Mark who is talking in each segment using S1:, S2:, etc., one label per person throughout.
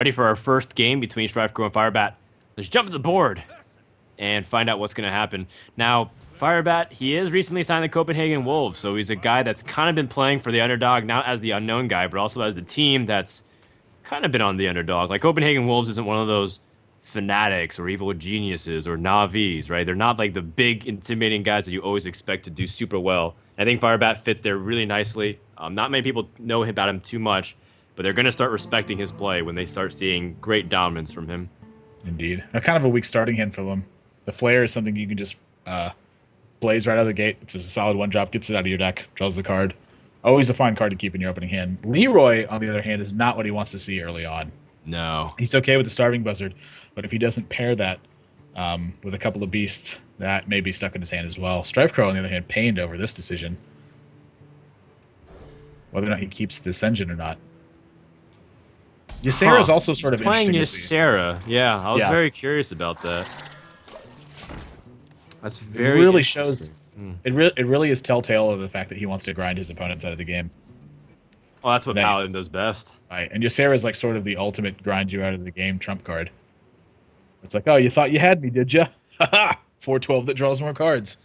S1: Ready for our first game between StrifeCro and Firebat. Let's jump to the board and find out what's going to happen. Now, Firebat, he is recently signed the Copenhagen Wolves, so he's a guy that's kind of been playing for the underdog, not as the unknown guy, but also as the team that's kind of been on the underdog. Like, Copenhagen Wolves isn't one of those fanatics or evil geniuses or Navis, right? They're not like the big, intimidating guys that you always expect to do super well. I think Firebat fits there really nicely. Not many people know about him too much, but they're going to start respecting his play when they start seeing great dominance from him.
S2: Indeed. A kind of a weak starting hand for them. The Flare is something you can just blaze right out of the gate. It's a solid one-drop, gets it out of your deck, draws the card. Always a fine card to keep in your opening hand. Leroy, on the other hand, is not what he wants to see early on.
S1: No.
S2: He's okay with the Starving Buzzard, but if he doesn't pair that with a couple of beasts, that may be stuck in his hand as well. StrifeCro, on the other hand, pained over this decision. Whether or not he keeps this engine or not. Ysera's also sort of
S1: playing
S2: interesting.
S1: Ysera. Yeah, I was very curious about that. That's very
S2: it really shows. It really is telltale of the fact that he wants to grind his opponents out of the game.
S1: Well, that's what Paladin does best.
S2: Right, and Ysera is like sort of the ultimate grind you out of the game trump card. It's like, oh, you thought you had me, did you? Haha! 4/12 that draws more cards.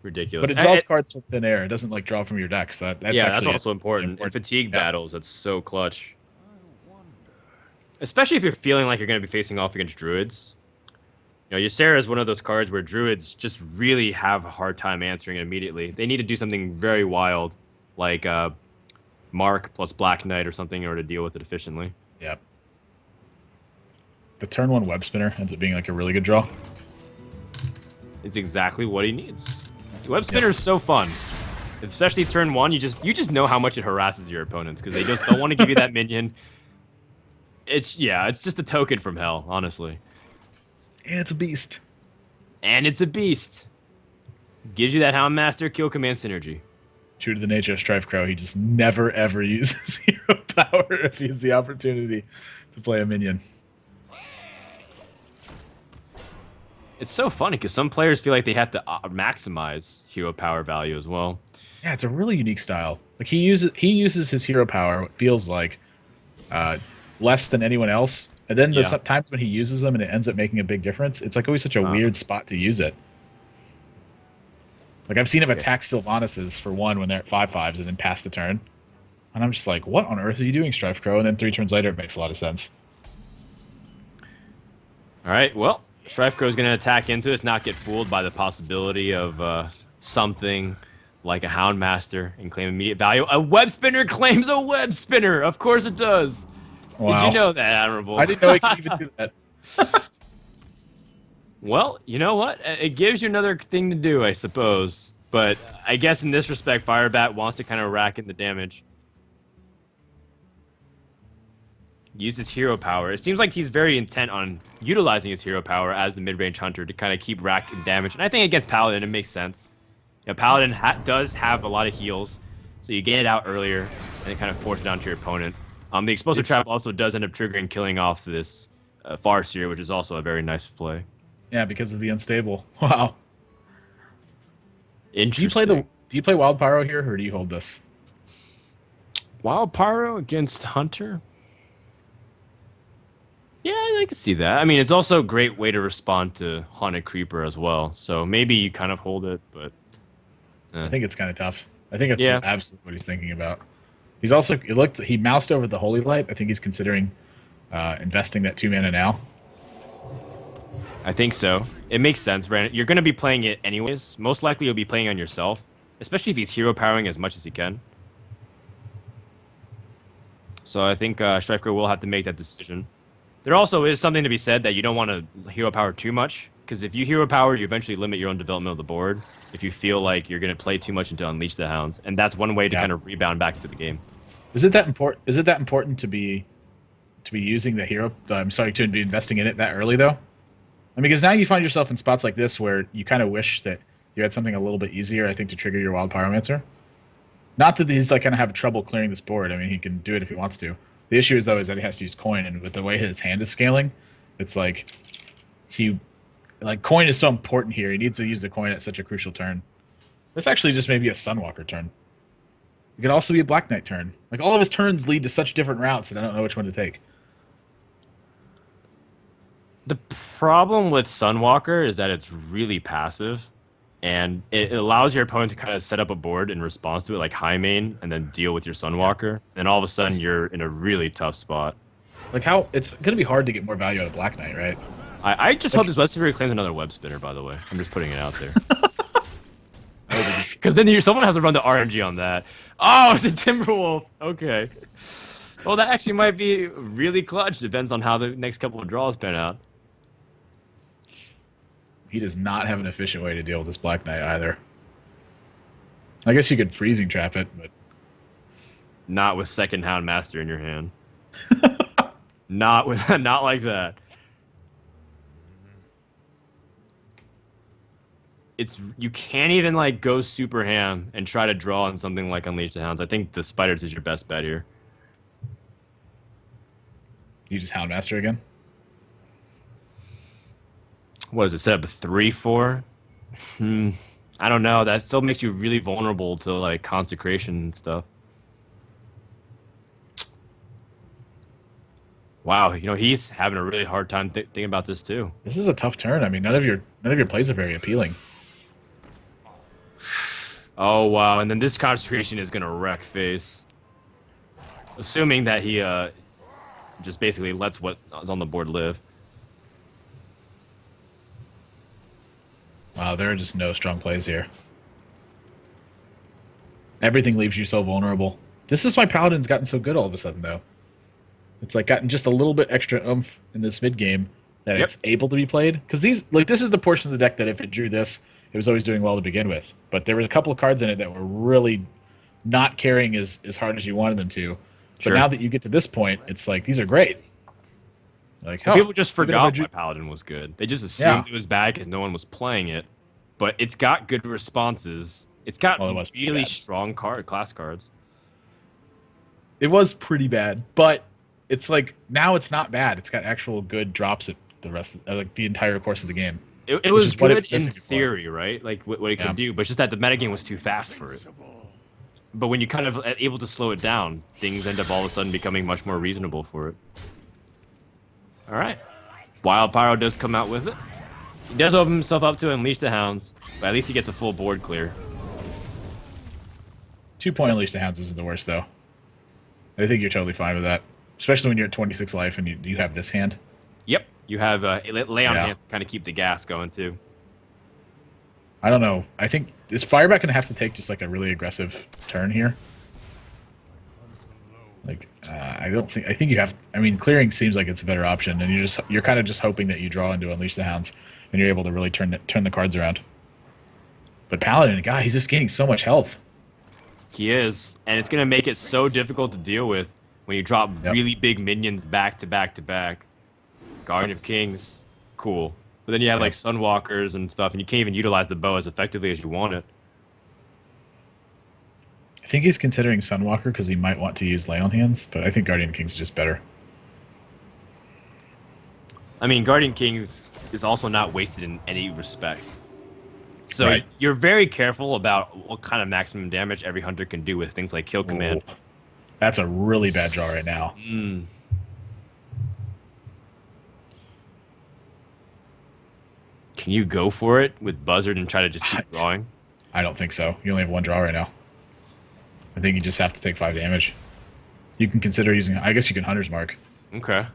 S1: Ridiculous.
S2: But it draws cards from thin air. It doesn't like draw from your deck. So
S1: that's also important. In fatigue battles, that's so clutch. Especially if you're feeling like you're going to be facing off against druids. You know, Ysera is one of those cards where druids just really have a hard time answering it immediately. They need to do something very wild, like Mark plus Black Knight or something in order to deal with it efficiently.
S2: Yep. The turn 1 web spinner ends up being like a really good draw.
S1: It's exactly what he needs. The web spinner is so fun. Especially turn 1, you just know how much it harasses your opponents because they just don't want to give you that minion. It's just a token from hell, honestly.
S2: And it's a beast.
S1: And it's a beast. Gives you that Houndmaster kill command synergy.
S2: True to the nature of StrifeCro, he just never ever uses hero power if he has the opportunity to play a minion.
S1: It's so funny because some players feel like they have to maximize hero power value as well.
S2: Yeah, it's a really unique style. Like he uses his hero power, what feels like, less than anyone else. And then the times when he uses them and it ends up making a big difference, it's like always such a weird spot to use it. Like I've seen him attack Sylvanas for 1 when they're at 5/5s and then pass the turn. And I'm just like, what on earth are you doing, StrifeCro? And then 3 turns later, it makes a lot of sense.
S1: All right, well, StrifeCro is going to attack into us, not get fooled by the possibility of something like a Houndmaster and claim immediate value. A web spinner claims a web spinner. Of course it does. Wow. Did you know that, Admirable?
S2: I didn't know he could even do that.
S1: Well, you know what? It gives you another thing to do, I suppose. But I guess in this respect, Firebat wants to kind of rack in the damage. Use his hero power. It seems like he's very intent on utilizing his hero power as the mid-range hunter to kind of keep racking damage. And I think against Paladin, it makes sense. You know, Paladin does have a lot of heals, so you get it out earlier and then kind of force it onto your opponent. The explosive trap also does end up triggering killing off this Farseer, which is also a very nice play.
S2: Yeah, because of the unstable. Wow.
S1: Interesting.
S2: Do you play Wild Pyro here, or do you hold this?
S1: Wild Pyro against Hunter? Yeah, I can see that. I mean, it's also a great way to respond to Haunted Creeper as well. So maybe you kind of hold it, but...
S2: I think it's kind of tough. I think it's absolutely what he's thinking about. He's also... He moused over the Holy Light. I think he's considering investing that 2 mana now.
S1: I think so. It makes sense, Brandon. You're going to be playing it anyways. Most likely you'll be playing on yourself, especially if he's hero powering as much as he can. So I think StrifeCro will have to make that decision. There also is something to be said that you don't want to hero power too much, because if you hero power, you eventually limit your own development of the board if you feel like you're going to play too much into Unleash the Hounds, and that's one way to kind of rebound back to the game.
S2: Is it that important? Is it that important to be using the hero? To be investing in it that early though? I mean, because now you find yourself in spots like this where you kind of wish that you had something a little bit easier, I think, to trigger your Wild Pyromancer. Not that he's like kind of having trouble clearing this board. I mean, he can do it if he wants to. The issue is, though, is that he has to use coin, and with the way his hand is scaling, it's like coin is so important here. He needs to use the coin at such a crucial turn. This actually just may be a Sunwalker turn. It could also be a Black Knight turn. Like, all of his turns lead to such different routes, and I don't know which one to take.
S1: The problem with Sunwalker is that it's really passive, and it allows your opponent to kind of set up a board in response to it, like high main, and then deal with your Sunwalker. And all of a sudden, you're in a really tough spot.
S2: Like, how it's going to be hard to get more value out of Black Knight, right?
S1: I just hope this web spinner claims another web spinner, by the way. I'm just putting it out there. Because then someone has to run the RNG on that. Oh, it's a Timberwolf. Okay. Well, that actually might be really clutch. Depends on how the next couple of draws pan out.
S2: He does not have an efficient way to deal with this Black Knight either. I guess you could freezing trap it, but
S1: not with Second Hound Master in your hand. not like that. You can't even like go super ham and try to draw on something like Unleash the Hounds. I think the Spiders is your best bet here.
S2: You just Houndmaster again?
S1: What is it? Set up a 3/4? I don't know. That still makes you really vulnerable to like consecration and stuff. Wow, he's having a really hard time thinking about this too.
S2: This is a tough turn. I mean, none of your plays are very appealing.
S1: Oh wow, and then this concentration is gonna wreck face. Assuming that he just basically lets what's on the board live.
S2: Wow, there are just no strong plays here. Everything leaves you so vulnerable. This is why Paladin's gotten so good all of a sudden, though. It's like gotten just a little bit extra oomph in this mid game that it's able to be played. Because this is the portion of the deck that if it drew this, it was always doing well to begin with. But there was a couple of cards in it that were really not carrying as hard as you wanted them to. But now that you get to this point, it's like, these are great. Like,
S1: people just forgot why Paladin was good. They just assumed it was bad because no one was playing it. But it's got good responses. It's got really strong class cards.
S2: It was pretty bad, but it's like now it's not bad. It's got actual good drops at the rest of like the entire course of the game.
S1: It was good in theory, right? Like what it could do, but just that the metagame was too fast for it. But when you kind of able to slow it down, things end up all of a sudden becoming much more reasonable for it. All right. Wild Pyro does come out with it. He does open himself up to Unleash the Hounds, but at least he gets a full board clear.
S2: 2-point Unleash the Hounds isn't the worst, though. I think you're totally fine with that. Especially when you're at 26 life and you have this hand.
S1: Yep. You have lay on hands to kind of keep the gas going, too.
S2: I don't know. I think, is Firebat going to have to take just like a really aggressive turn here? Like, I think you have, I mean, clearing seems like it's a better option, and you're kind of just hoping that you draw into Unleash the Hounds, and you're able to really turn the cards around. But Paladin, God, he's just gaining so much health.
S1: He is, and it's going to make it so difficult to deal with when you drop really big minions back to back to back. Guardian of Kings, cool. But then you have like Sunwalkers and stuff, and you can't even utilize the bow as effectively as you want it.
S2: I think he's considering Sunwalker because he might want to use Lay on Hands, but I think Guardian of Kings is just better.
S1: I mean, Guardian Kings is also not wasted in any respect. So you're very careful about what kind of maximum damage every hunter can do with things like Kill Command.
S2: That's a really bad draw right now.
S1: Can you go for it with Buzzard and try to just keep drawing?
S2: I don't think so. You only have one draw right now. I think you just have to take 5 damage. You can consider using, I guess you can Hunter's Mark.
S1: Okay.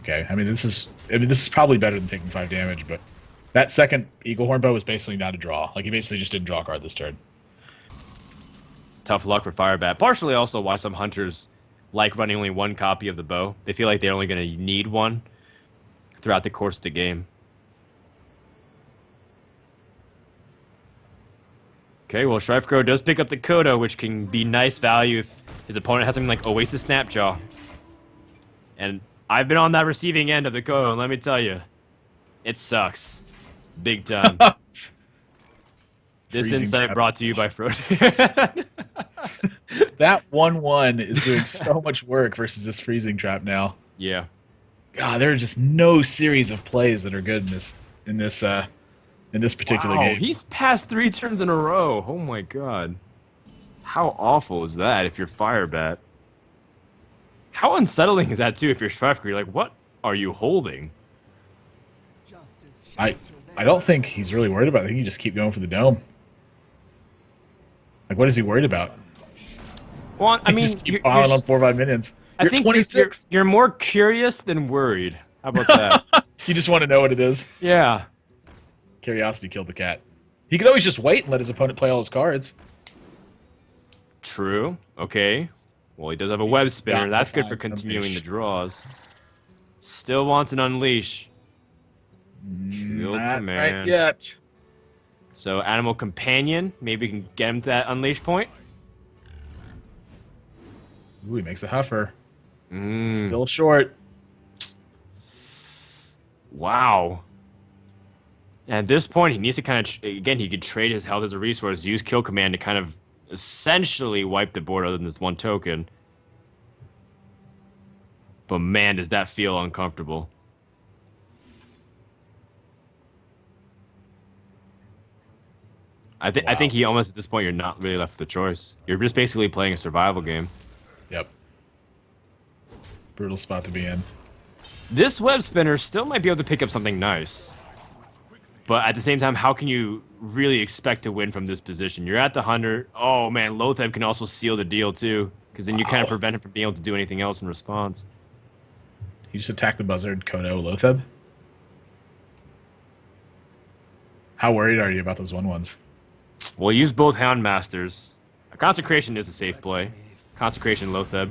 S2: Okay. I mean, this is probably better than taking 5 damage, but that second Eagle Horn bow is basically not a draw. Like, he basically just didn't draw a card this turn.
S1: Tough luck for Firebat. Partially also why some hunters like running only one copy of the bow. They feel like they're only going to need one throughout the course of the game. Okay, well, StrifeCro does pick up the Kodo, which can be nice value if his opponent has something like Oasis Snapjaw. And I've been on that receiving end of the Kodo, and let me tell you, it sucks. Big time. This insight brought to you by Frodo.
S2: That 1/1 is doing so much work versus this freezing trap now.
S1: Yeah.
S2: God, there are just no series of plays that are good in this particular game.
S1: He's passed 3 turns in a row. Oh my god. How awful is that if you're Firebat? How unsettling is that too if you're StrifeCro? You're like, what are you holding?
S2: I don't think he's really worried about it. I think he just keep going for the dome. Like, what is he worried about?
S1: Well, I mean,
S2: just keep piling on 4 or 5 minions.
S1: I think
S2: 26.
S1: You're more curious than worried. How about that?
S2: You just want to know what it is.
S1: Yeah.
S2: Curiosity killed the cat. He could always just wait and let his opponent play all his cards.
S1: True. Okay. Well, he does have a web spinner.
S2: got
S1: That's good
S2: the
S1: for
S2: time
S1: continuing
S2: unleash.
S1: the draws. Still wants an unleash. Kill
S2: Not
S1: command.
S2: right yet.
S1: So animal companion. Maybe we can get him to that unleash point.
S2: Ooh, he makes a huffer.
S1: Mm.
S2: Still short.
S1: Wow. And at this point, he needs to kind of, again, he could trade his health as a resource, use kill command to kind of essentially wipe the board other than this one token. But man, does that feel uncomfortable. I think he almost, at this point, you're not really left with a choice. You're just basically playing a survival game.
S2: Yep. Brutal spot to be in.
S1: This web spinner still might be able to pick up something nice. But at the same time, how can you really expect to win from this position? You're at the 100. Oh, man, Lotheb can also seal the deal, too. Because then you kind of prevent him from being able to do anything else in response.
S2: You just attack the buzzard, Kodo, Lotheb. How worried are you about those 1/1s?
S1: Well, use both Houndmasters. A Consecration is a safe play. Consecration, Lotheb.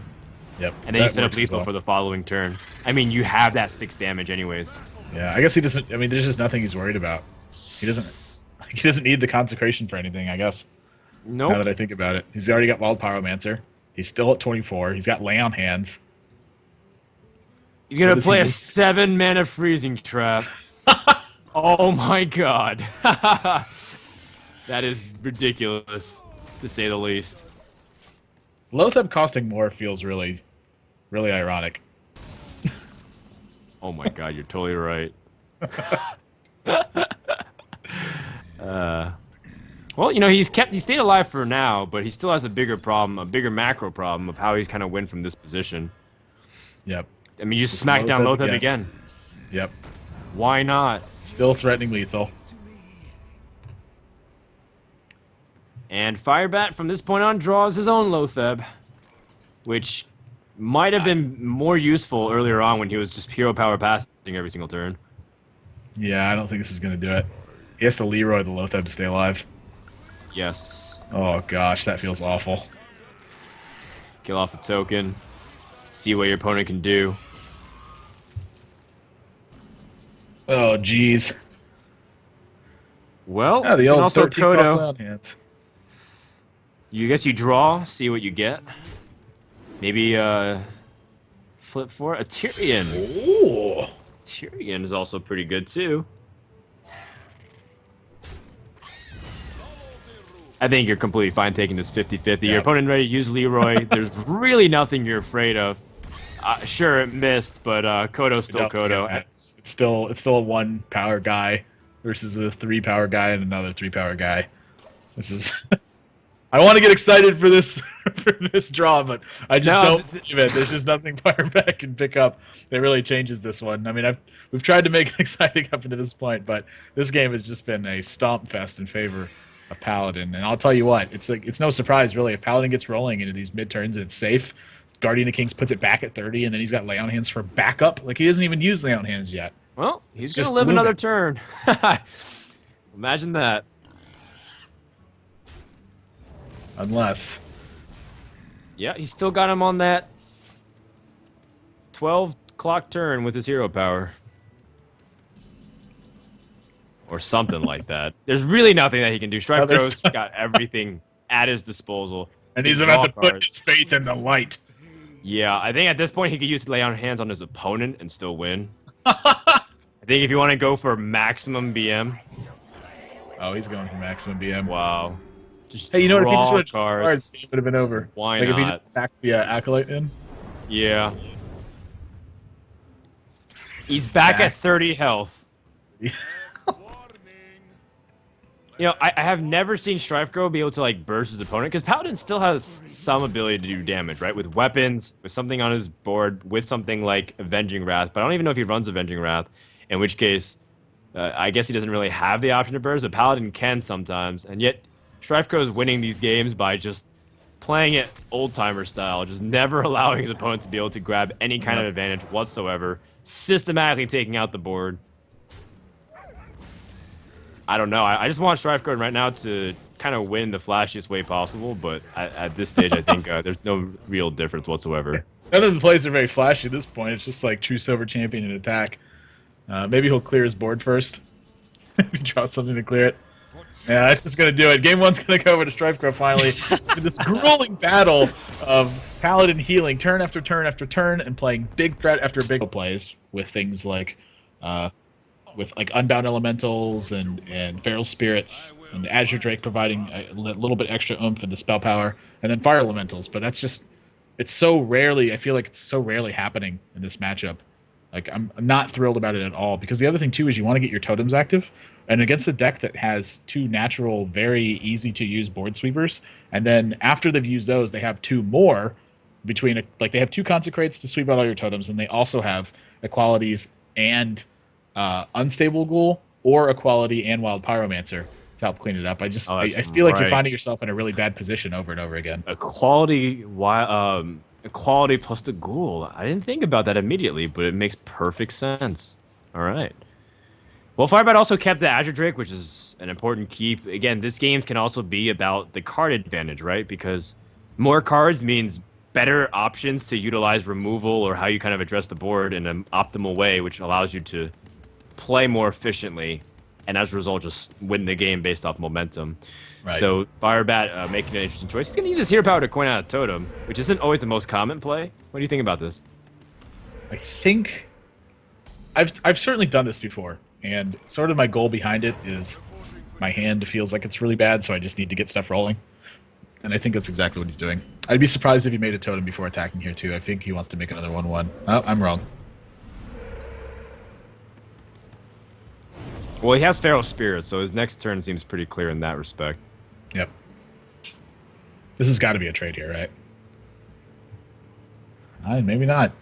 S2: Yep.
S1: And then you
S2: that
S1: set up
S2: works as
S1: lethal
S2: well.
S1: for the following turn. I mean, you have that 6 damage anyways.
S2: Yeah, I guess he doesn't. I mean, there's just nothing he's worried about. He doesn't. He doesn't need the consecration for anything, I guess.
S1: Nope.
S2: Now that I think about it, he's already got Wild Pyromancer. He's still at 24. He's got Lay on Hands.
S1: He's going to
S2: does he
S1: play a
S2: do?
S1: 7-mana freezing trap. Oh my god. That is ridiculous, to say the least.
S2: Lotheb costing more feels really, really ironic.
S1: Oh my god, you're totally right. Well, you know, he stayed alive for now, but he still has a bigger problem, a bigger macro problem of how he's kind of win from this position.
S2: Yep.
S1: I mean, you just smack down Lotheb again.
S2: Yep.
S1: Why not?
S2: Still threatening lethal.
S1: And Firebat, from this point on, draws his own Lotheb, which might have been more useful earlier on when he was just hero power passing every single turn.
S2: Yeah, I don't think this is going to do it. He has to Leroy the Lotheb to stay alive.
S1: Yes.
S2: Oh gosh, that feels awful.
S1: Kill off a token. See what your opponent can do.
S2: Oh jeez.
S1: Well,
S2: Yeah, the
S1: you can
S2: old
S1: also
S2: 13 cross
S1: Kodo.
S2: on hands.
S1: You guess you draw, see what you get. Maybe flip for a Tyrion.
S2: Ooh.
S1: Tyrion is also pretty good too. I think you're completely fine taking this 50-50. Your opponent ready to use Leroy. There's really nothing you're afraid of. Sure, it missed, but Kodo's still Kodo.
S2: It's still a 1 power guy versus a 3 power guy and another 3 power guy. This is. I want to get excited for this draw, but I just don't believe it. There's just nothing Firebat can pick up that really changes this one. I mean, we've tried to make it exciting up until this point, but this game has just been a stomp fest in favor of Paladin. And I'll tell you what, it's no surprise really if Paladin gets rolling into these mid turns and it's safe. Guardian of Kings puts it back at 30, and then he's got Lay on Hands for backup. Like he doesn't even use Lay on Hands yet.
S1: Well, he's gonna
S2: just
S1: live another
S2: moving.
S1: turn. Imagine that.
S2: Unless.
S1: Yeah, he's still got him on that 12 clock turn with his hero power. Or something like that. There's really nothing that he can do. StrifeCro's got everything at his disposal.
S2: And he's about to put his faith in the light.
S1: Yeah, I think at this point he could use Lay on Hands on his opponent and still win. I think if you want to go for maximum BM.
S2: Oh, he's going for maximum BM.
S1: Wow. Just
S2: Hey, you know what? If he just
S1: draw
S2: would have
S1: cards.
S2: it would have been over.
S1: Why
S2: like
S1: not?
S2: if he just attacked the Acolyte in.
S1: Yeah. He's back at 30 health. You know, I have never seen StrifeCro be able to like burst his opponent because Paladin still has some ability to do damage, right? With weapons, with something on his board, with something like Avenging Wrath. But I don't even know if he runs Avenging Wrath. In which case, I guess he doesn't really have the option to burst, but Paladin can sometimes. And yet, StrifeCro is winning these games by just playing it old-timer style, just never allowing his opponent to be able to grab any kind of advantage whatsoever, systematically taking out the board. I don't know. I just want StrifeCro right now to kind of win the flashiest way possible, but at this stage, I think there's no real difference whatsoever.
S2: None of the plays are very flashy at this point. It's just like true silver champion and attack. Maybe he'll clear his board first. Maybe draw something to clear it. Yeah, that's just going to do it. Game 1's going to go over to StrifeCro finally. In this grueling battle of Paladin healing turn after turn after turn and playing big threat after big plays with things like Unbound Elementals and Feral Spirits and Azure Drake providing a little bit extra oomph in the spell power, and then Fire Elementals. But that's just, it's so rarely, I feel like it's so rarely happening in this matchup. Like, I'm not thrilled about it at all, because the other thing, too, is you want to get your totems active, and against a deck that has 2 natural, very easy-to-use board sweepers, and then after they've used those, they have 2 more between, they have 2 Consecrates to sweep out all your totems, and they also have Equalities and Unstable Ghoul, or Equality and Wild Pyromancer to help clean it up. I feel like you're finding yourself in a really bad position over and over again.
S1: Equality plus the Ghoul. I didn't think about that immediately, but it makes perfect sense. All right. Well, Firebat also kept the Azure Drake, which is an important keep. Again, this game can also be about the card advantage, right? Because more cards means better options to utilize removal or how you kind of address the board in an optimal way, which allows you to play more efficiently, and as a result, just win the game based off momentum.
S2: Right.
S1: So Firebat making an interesting choice. He's going to use his hero power to coin out a totem, which isn't always the most common play. What do you think about this?
S2: I think I've certainly done this before, and sort of my goal behind it is my hand feels like it's really bad, so I just need to get stuff rolling. And I think that's exactly what he's doing. I'd be surprised if he made a totem before attacking here, too. I think he wants to make another 1/1. Oh, I'm wrong.
S1: Well, he has Feral Spirit, so his next turn seems pretty clear in that respect.
S2: Yep. This has got to be a trade here, right? Maybe not.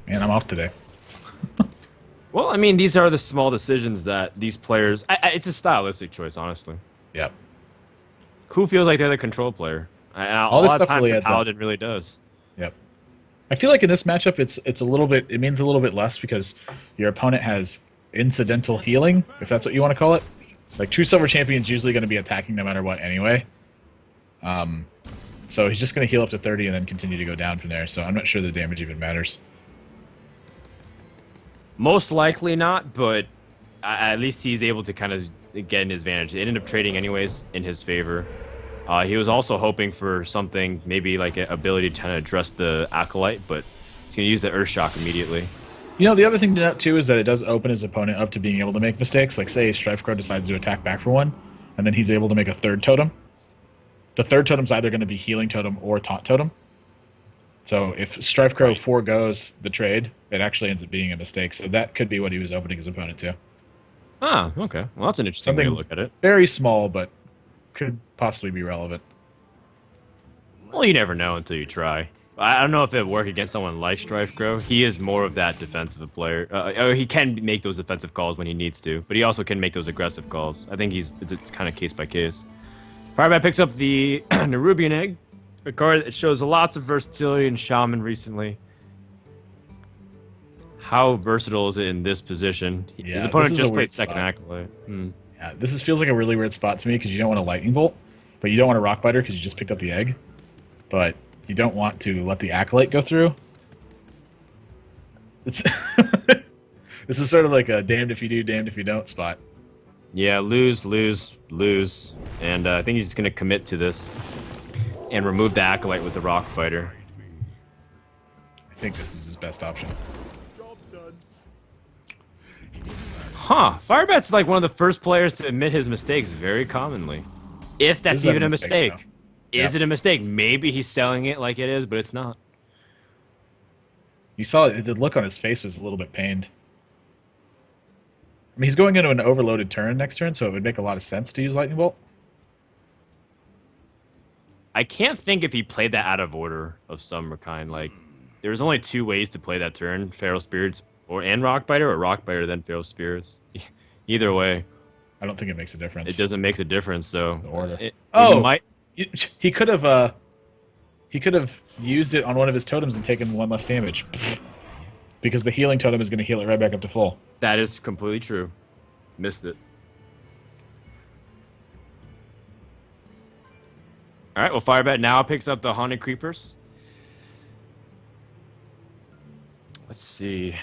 S2: Man, I'm off today.
S1: Well, I mean, these are the small decisions that these players... it's a stylistic choice, honestly.
S2: Yep.
S1: Who feels like they're the control player? And a
S2: All this
S1: lot of
S2: stuff
S1: times
S2: really
S1: the
S2: adds up.
S1: Paladin really does.
S2: Yep. I feel like in this matchup, it's a little bit... It means a little bit less because your opponent has incidental healing, if that's what you want to call it. Like, True Silver Champion's usually going to be attacking no matter what anyway. So he's just going to heal up to 30 and then continue to go down from there, so I'm not sure the damage even matters.
S1: Most likely not, but at least he's able to kind of get an advantage. It ended up trading anyways in his favor. He was also hoping for something, maybe like an ability to kind of address the Acolyte, but he's going to use the Earthshock immediately.
S2: You know, the other thing to note, too, is that it does open his opponent up to being able to make mistakes. Like, say, StrifeCro decides to attack back for 1, and then he's able to make a 3rd totem. The 3rd totem's either going to be Healing Totem or Taunt Totem. So if StrifeCro foregoes the trade, it actually ends up being a mistake. So that could be what he was opening his opponent to.
S1: Ah, okay. Well, that's an interesting way to look at it.
S2: Very small, but could possibly be relevant.
S1: Well, you never know until you try. I don't know if it would work against someone like StrifeCro. He is more of that defensive player. He can make those defensive calls when he needs to, but he also can make those aggressive calls. I think it's kind of case by case. Firebat picks up the Nerubian Egg, a card that shows lots of versatility in Shaman recently. How versatile is it in this position?
S2: Yeah,
S1: his opponent just played
S2: spot.
S1: second Acolyte.
S2: Yeah, this feels like a really weird spot to me because you don't want a Lightning Bolt, but you don't want a Rockbiter because you just picked up the egg. But you don't want to let the Acolyte go through. It's this is sort of like a damned if you do, damned if you don't spot.
S1: Yeah, lose. And I think he's just going to commit to this and remove the Acolyte with the Rock Fighter.
S2: I think this is his best option.
S1: Huh. Firebat's like one of the first players to admit his mistakes very commonly. If that's even a mistake. Is it a mistake? Maybe he's selling it like it is, but it's not.
S2: You saw the look on his face was a little bit pained. I mean, he's going into an overloaded turn next turn, so it would make a lot of sense to use Lightning Bolt.
S1: I can't think if he played that out of order of some kind. Like, there's only 2 ways to play that turn: Feral Spirits and Rockbiter, or Rockbiter then Feral Spirits. Either way,
S2: I don't think it makes a difference.
S1: it doesn't make a difference. So
S2: The order.
S1: it
S2: Oh,
S1: might.
S2: he could have used it on one of his totems and taken 1 less damage, because the healing totem is going to heal it right back up to full.
S1: That is completely true. Missed it. All right, well, Firebat now picks up the Haunted Creepers. Let's see.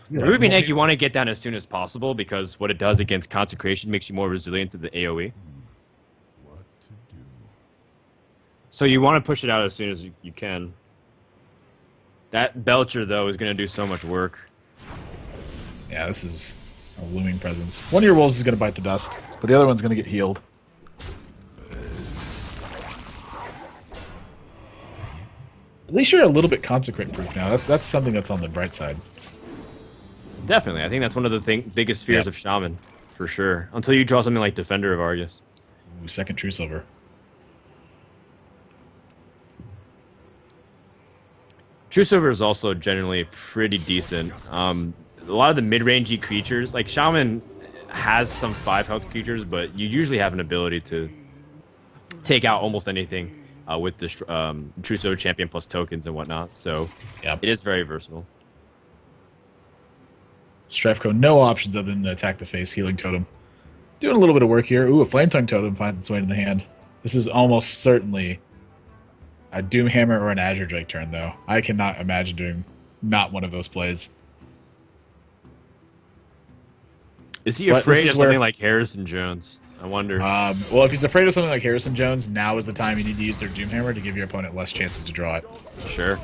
S1: The Ruby Egg you want to get down as soon as possible, because what it does against Consecration makes you more resilient to the AoE. So you want to push it out as soon as you can. That Belcher, though, is going to do so much work.
S2: Yeah, this is a looming presence. One of your wolves is going to bite the dust, but the other one's going to get healed. At least you're a little bit consecrate proof now. That's something that's on the bright side.
S1: Definitely. I think that's one of the biggest fears of Shaman, for sure. Until you draw something like Defender of Argus.
S2: Ooh, second True Silver.
S1: True Silver is also generally pretty decent. A lot of the mid-rangey creatures, like Shaman has some 5 health creatures, but you usually have an ability to take out almost anything with the True Silver champion plus tokens and whatnot. So
S2: Yep.
S1: it is very versatile.
S2: StrifeCro, no options other than attack the face, healing totem. Doing a little bit of work here. Ooh, a Flame Tongue totem finds its way in the hand. This is almost certainly a Doomhammer or an Azure Drake turn, though. I cannot imagine doing not one of those plays.
S1: Is he
S2: But
S1: afraid
S2: this
S1: of
S2: is where-
S1: something like Harrison Jones? I wonder.
S2: Well, if he's afraid of something like Harrison Jones, now is the time you need to use their Doomhammer to give your opponent less chances to draw it.
S1: Sure.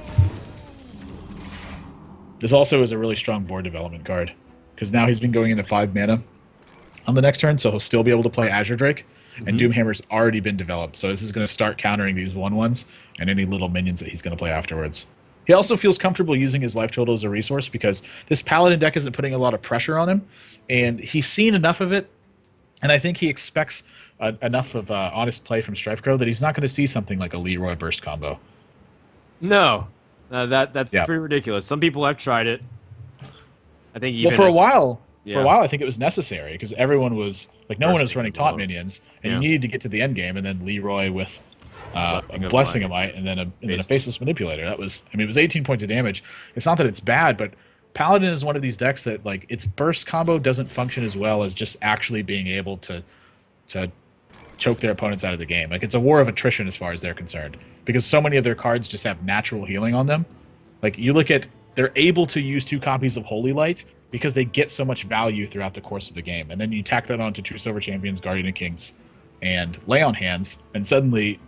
S2: This also is a really strong board development card, because now he's been going into 5 mana on the next turn, so he'll still be able to play Azure Drake, and Doomhammer's already been developed, so this is going to start countering these 1/1s and any little minions that he's going to play afterwards. He also feels comfortable using his life total as a resource, because this Paladin deck isn't putting a lot of pressure on him, and he's seen enough of it, and I think he expects enough of honest play from StrifeCro that he's not going to see something like a Leroy Burst combo.
S1: No. That's pretty ridiculous. Some people have tried it. I think even
S2: Well, for a while,
S1: Yeah.
S2: I think it was necessary, because everyone was like, no one was running taunt minions, and
S1: Yeah.
S2: you needed to get to the end game, and then Leroy with
S1: Blessing
S2: a
S1: of
S2: Blessing
S1: Might.
S2: of Might, and then a Faceless Manipulator. That was, I mean, it was 18 points of damage. It's not that it's bad, but Paladin is one of these decks that, like, its burst combo doesn't function as well as just actually being able to choke their opponents out of the game. Like, it's a war of attrition as far as they're concerned, because so many of their cards just have natural healing on them. Like, you look at, they're able to use 2 copies of Holy Light because they get so much value throughout the course of the game. And then you tack that onto True Silver Champions, Guardian of Kings, and Lay on Hands, and suddenly,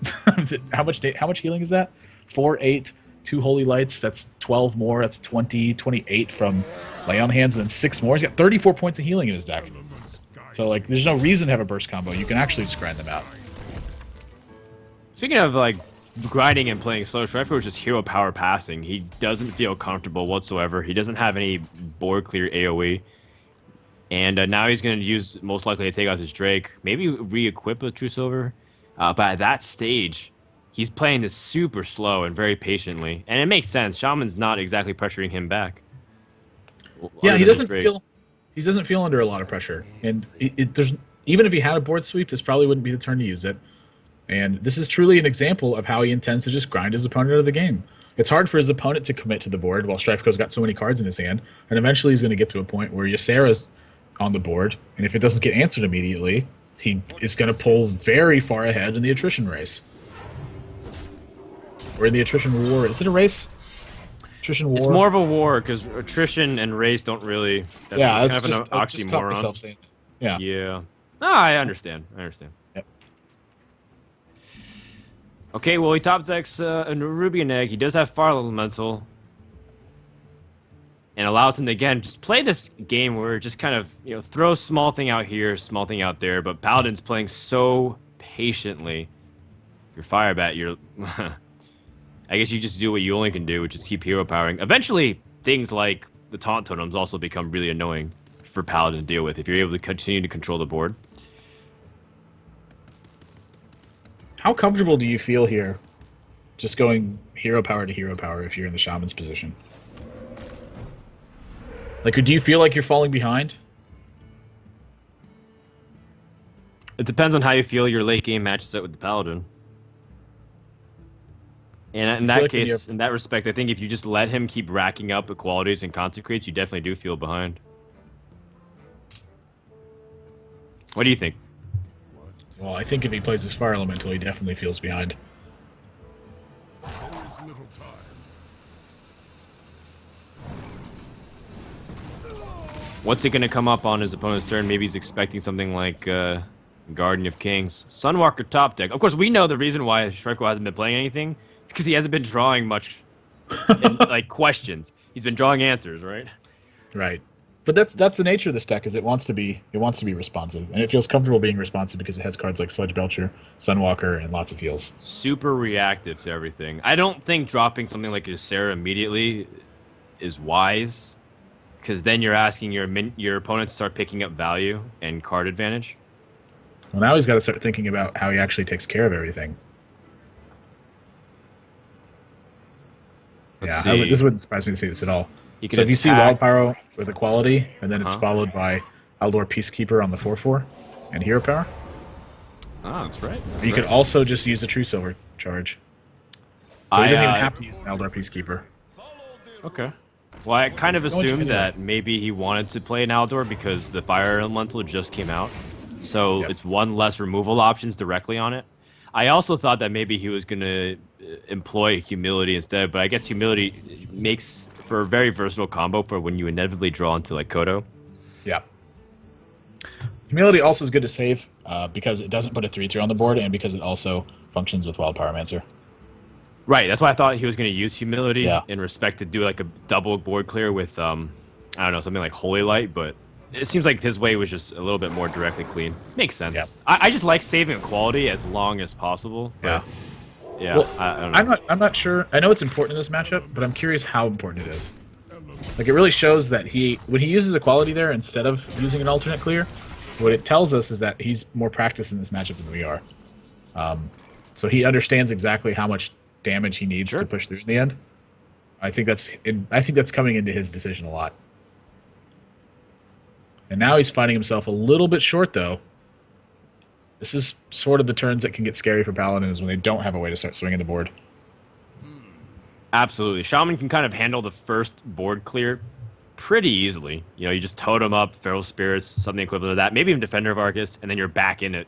S2: how much healing is that? 4, 8, 2 Holy Lights, that's 12 more, that's 20, 28 from Lay on Hands, and then 6 more. He's got 34 points of healing in his deck. So, like, there's no reason to have a burst combo. You can actually just grind them out.
S1: Speaking of, like, grinding and playing slow, StrifeCro is just hero power passing. He doesn't feel comfortable whatsoever. He doesn't have any board clear AoE. And now he's going to use, most likely, to take out his Drake. Maybe re-equip a True Silver. But at that stage, he's playing this super slow and very patiently. And it makes sense. Shaman's not exactly pressuring him back.
S2: Yeah,
S1: Other
S2: he
S1: than his
S2: doesn't
S1: Drake.
S2: feel under a lot of pressure, and there's, even if he had a board sweep, this probably wouldn't be the turn to use it. And this is truly an example of how he intends to just grind his opponent out of the game. It's hard for his opponent to commit to the board while StrifeCro's got so many cards in his hand, and eventually he's going to get to a point where Ysera's on the board, and if it doesn't get answered immediately, he is going to pull very far ahead in the attrition race. Or in the attrition war. Is it a race? Attrition war?
S1: It's more of a war, because attrition and race don't really... That's
S2: yeah,
S1: kind of an
S2: I just caught myself
S1: oxymoron.
S2: saying it. Yeah.
S1: Yeah. No, I understand.
S2: Yep.
S1: Okay, well, he top decks a Ruby and Egg. He does have Fire Elemental. And allows him to, again, just play this game where it just kind of, throw small thing out here, small thing out there. But Paladin's playing so patiently. Your Firebat, you're... I guess you just do what you only can do, which is keep hero powering. Eventually, things like the taunt totems also become really annoying. for Paladin to deal with if you're able to continue to control the board.
S2: How comfortable do you feel here, just going hero power to hero power if you're in the Shaman's position? Like, do you feel like you're falling behind?
S1: It depends on how you feel your late game matches up with the Paladin. And in that
S2: like
S1: case, in that respect, I think if you just let him keep racking up equalities and consecrates, you definitely do feel behind. What do you think?
S2: Well, I think if he plays his Fire Elemental, he definitely feels behind.
S1: What's it going to come up on his opponent's turn? Maybe he's expecting something like Guardian of Kings. Sunwalker top deck. Of course, we know the reason why StrifeCro hasn't been playing anything, because he hasn't been drawing much in, like, questions. He's been drawing answers, right?
S2: Right. But that's the nature of this deck, is it wants to be responsive, and it feels comfortable being responsive because it has cards like Sludge Belcher, Sunwalker, and lots of heals.
S1: Super reactive to everything. I don't think dropping something like Ysera immediately is wise, because then you're asking your opponent to start picking up value and card advantage.
S2: Well, now he's got to start thinking about how he actually takes care of everything. This wouldn't surprise me to see this at all. So if you see Wild Pyro with Equality, and then it's followed by Aldor Peacekeeper on the 4/4 and Hero Power.
S1: Ah, that's right.
S2: You could also just use a True Silver charge. So he doesn't even have to use an Aldor Peacekeeper.
S1: Okay. Well, I kind of assumed that maybe he wanted to play an Aldor because the Fire Elemental just came out. So it's one less removal options directly on it. I also thought that maybe he was going to employ Humility instead, but I guess Humility makes for a very versatile combo for when you inevitably draw into, like, Kodo.
S2: Yeah. Humility also is good to save because it doesn't put a 3/3 on the board, and because it also functions with Wild Pyromancer.
S1: Right, that's why I thought he was going to use Humility in respect to do, like, a double board clear with, I don't know, something like Holy Light, but it seems like his way was just a little bit more directly clean. Makes sense. Yeah. I just like saving quality as long as possible. But yeah,
S2: well,
S1: I don't know.
S2: I'm not sure. I know it's important in this matchup, but I'm curious how important it is. Like, it really shows that when he uses Equality there instead of using an alternate clear, what it tells us is that he's more practiced in this matchup than we are. So he understands exactly how much damage he needs to push through in the end. I think that's coming into his decision a lot. And now he's finding himself a little bit short, though. This is sort of the turns that can get scary for Paladins when they don't have a way to start swinging the board.
S1: Absolutely. Shaman can kind of handle the first board clear pretty easily. You know, you just totem up Feral Spirits, something equivalent to that, maybe even Defender of Arcus, and then you're back in it.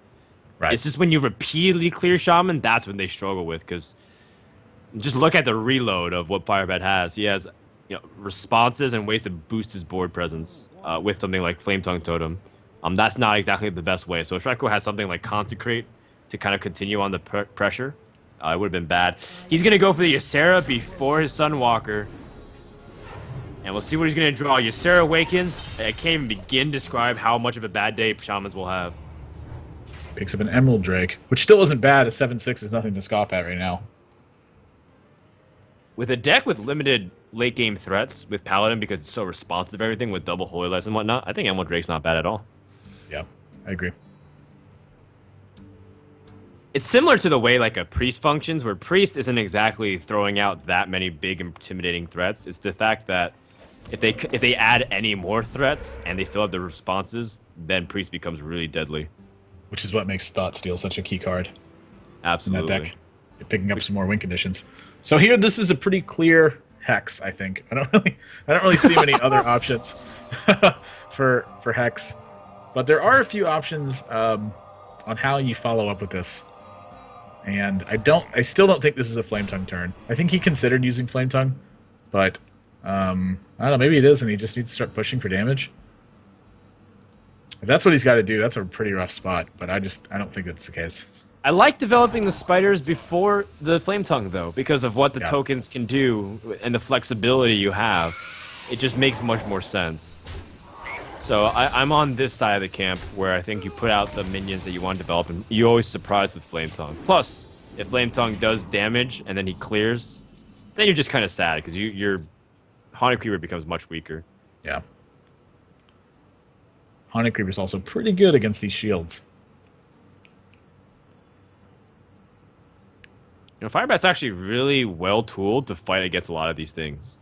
S1: Right. It's just when you repeatedly clear Shaman, that's when they struggle with, because just look at the reload of what Firebat has. He has, responses and ways to boost his board presence with something like Flame Tongue Totem. That's not exactly the best way. So if StrifeCro has something like Consecrate to kind of continue on the pressure, it would have been bad. He's going to go for the Ysera before his Sunwalker. And we'll see what he's going to draw. Ysera Awakens. I can't even begin to describe how much of a bad day Shamans will have.
S2: Picks up an Emerald Drake, which still isn't bad. A 7/6 is nothing to scoff at right now.
S1: With a deck with limited late-game threats with Paladin, because it's so responsive to everything with double Holy Lights and whatnot, I think Emerald Drake's not bad at all.
S2: Yeah, I agree.
S1: It's similar to the way, like, a Priest functions, where Priest isn't exactly throwing out that many big, intimidating threats. It's the fact that if they add any more threats and they still have the responses, then Priest becomes really deadly.
S2: Which is what makes Thought Steal such a key card.
S1: Absolutely.
S2: In that deck. You're picking up some more win conditions. So here, this is a pretty clear Hex, I think. I don't really see many other options for Hex. But there are a few options on how you follow up with this. And I still don't think this is a Flame Tongue turn. I think he considered using Flame Tongue, but I don't know, maybe it is, and he just needs to start pushing for damage. If that's what he's got to do, that's a pretty rough spot, but I don't think that's the case.
S1: I like developing the spiders before the Flame Tongue, though, because of what the tokens can do and the flexibility you have. It just makes much more sense. So I'm on this side of the camp where I think you put out the minions that you want to develop, and you always surprise with Flame Tongue. Plus, if Flame Tongue does damage and then he clears, then you're just kind of sad because your Haunted Creeper becomes much weaker.
S2: Yeah. Haunted Creeper's also pretty good against these shields.
S1: Firebat's actually really well tooled to fight against a lot of these things.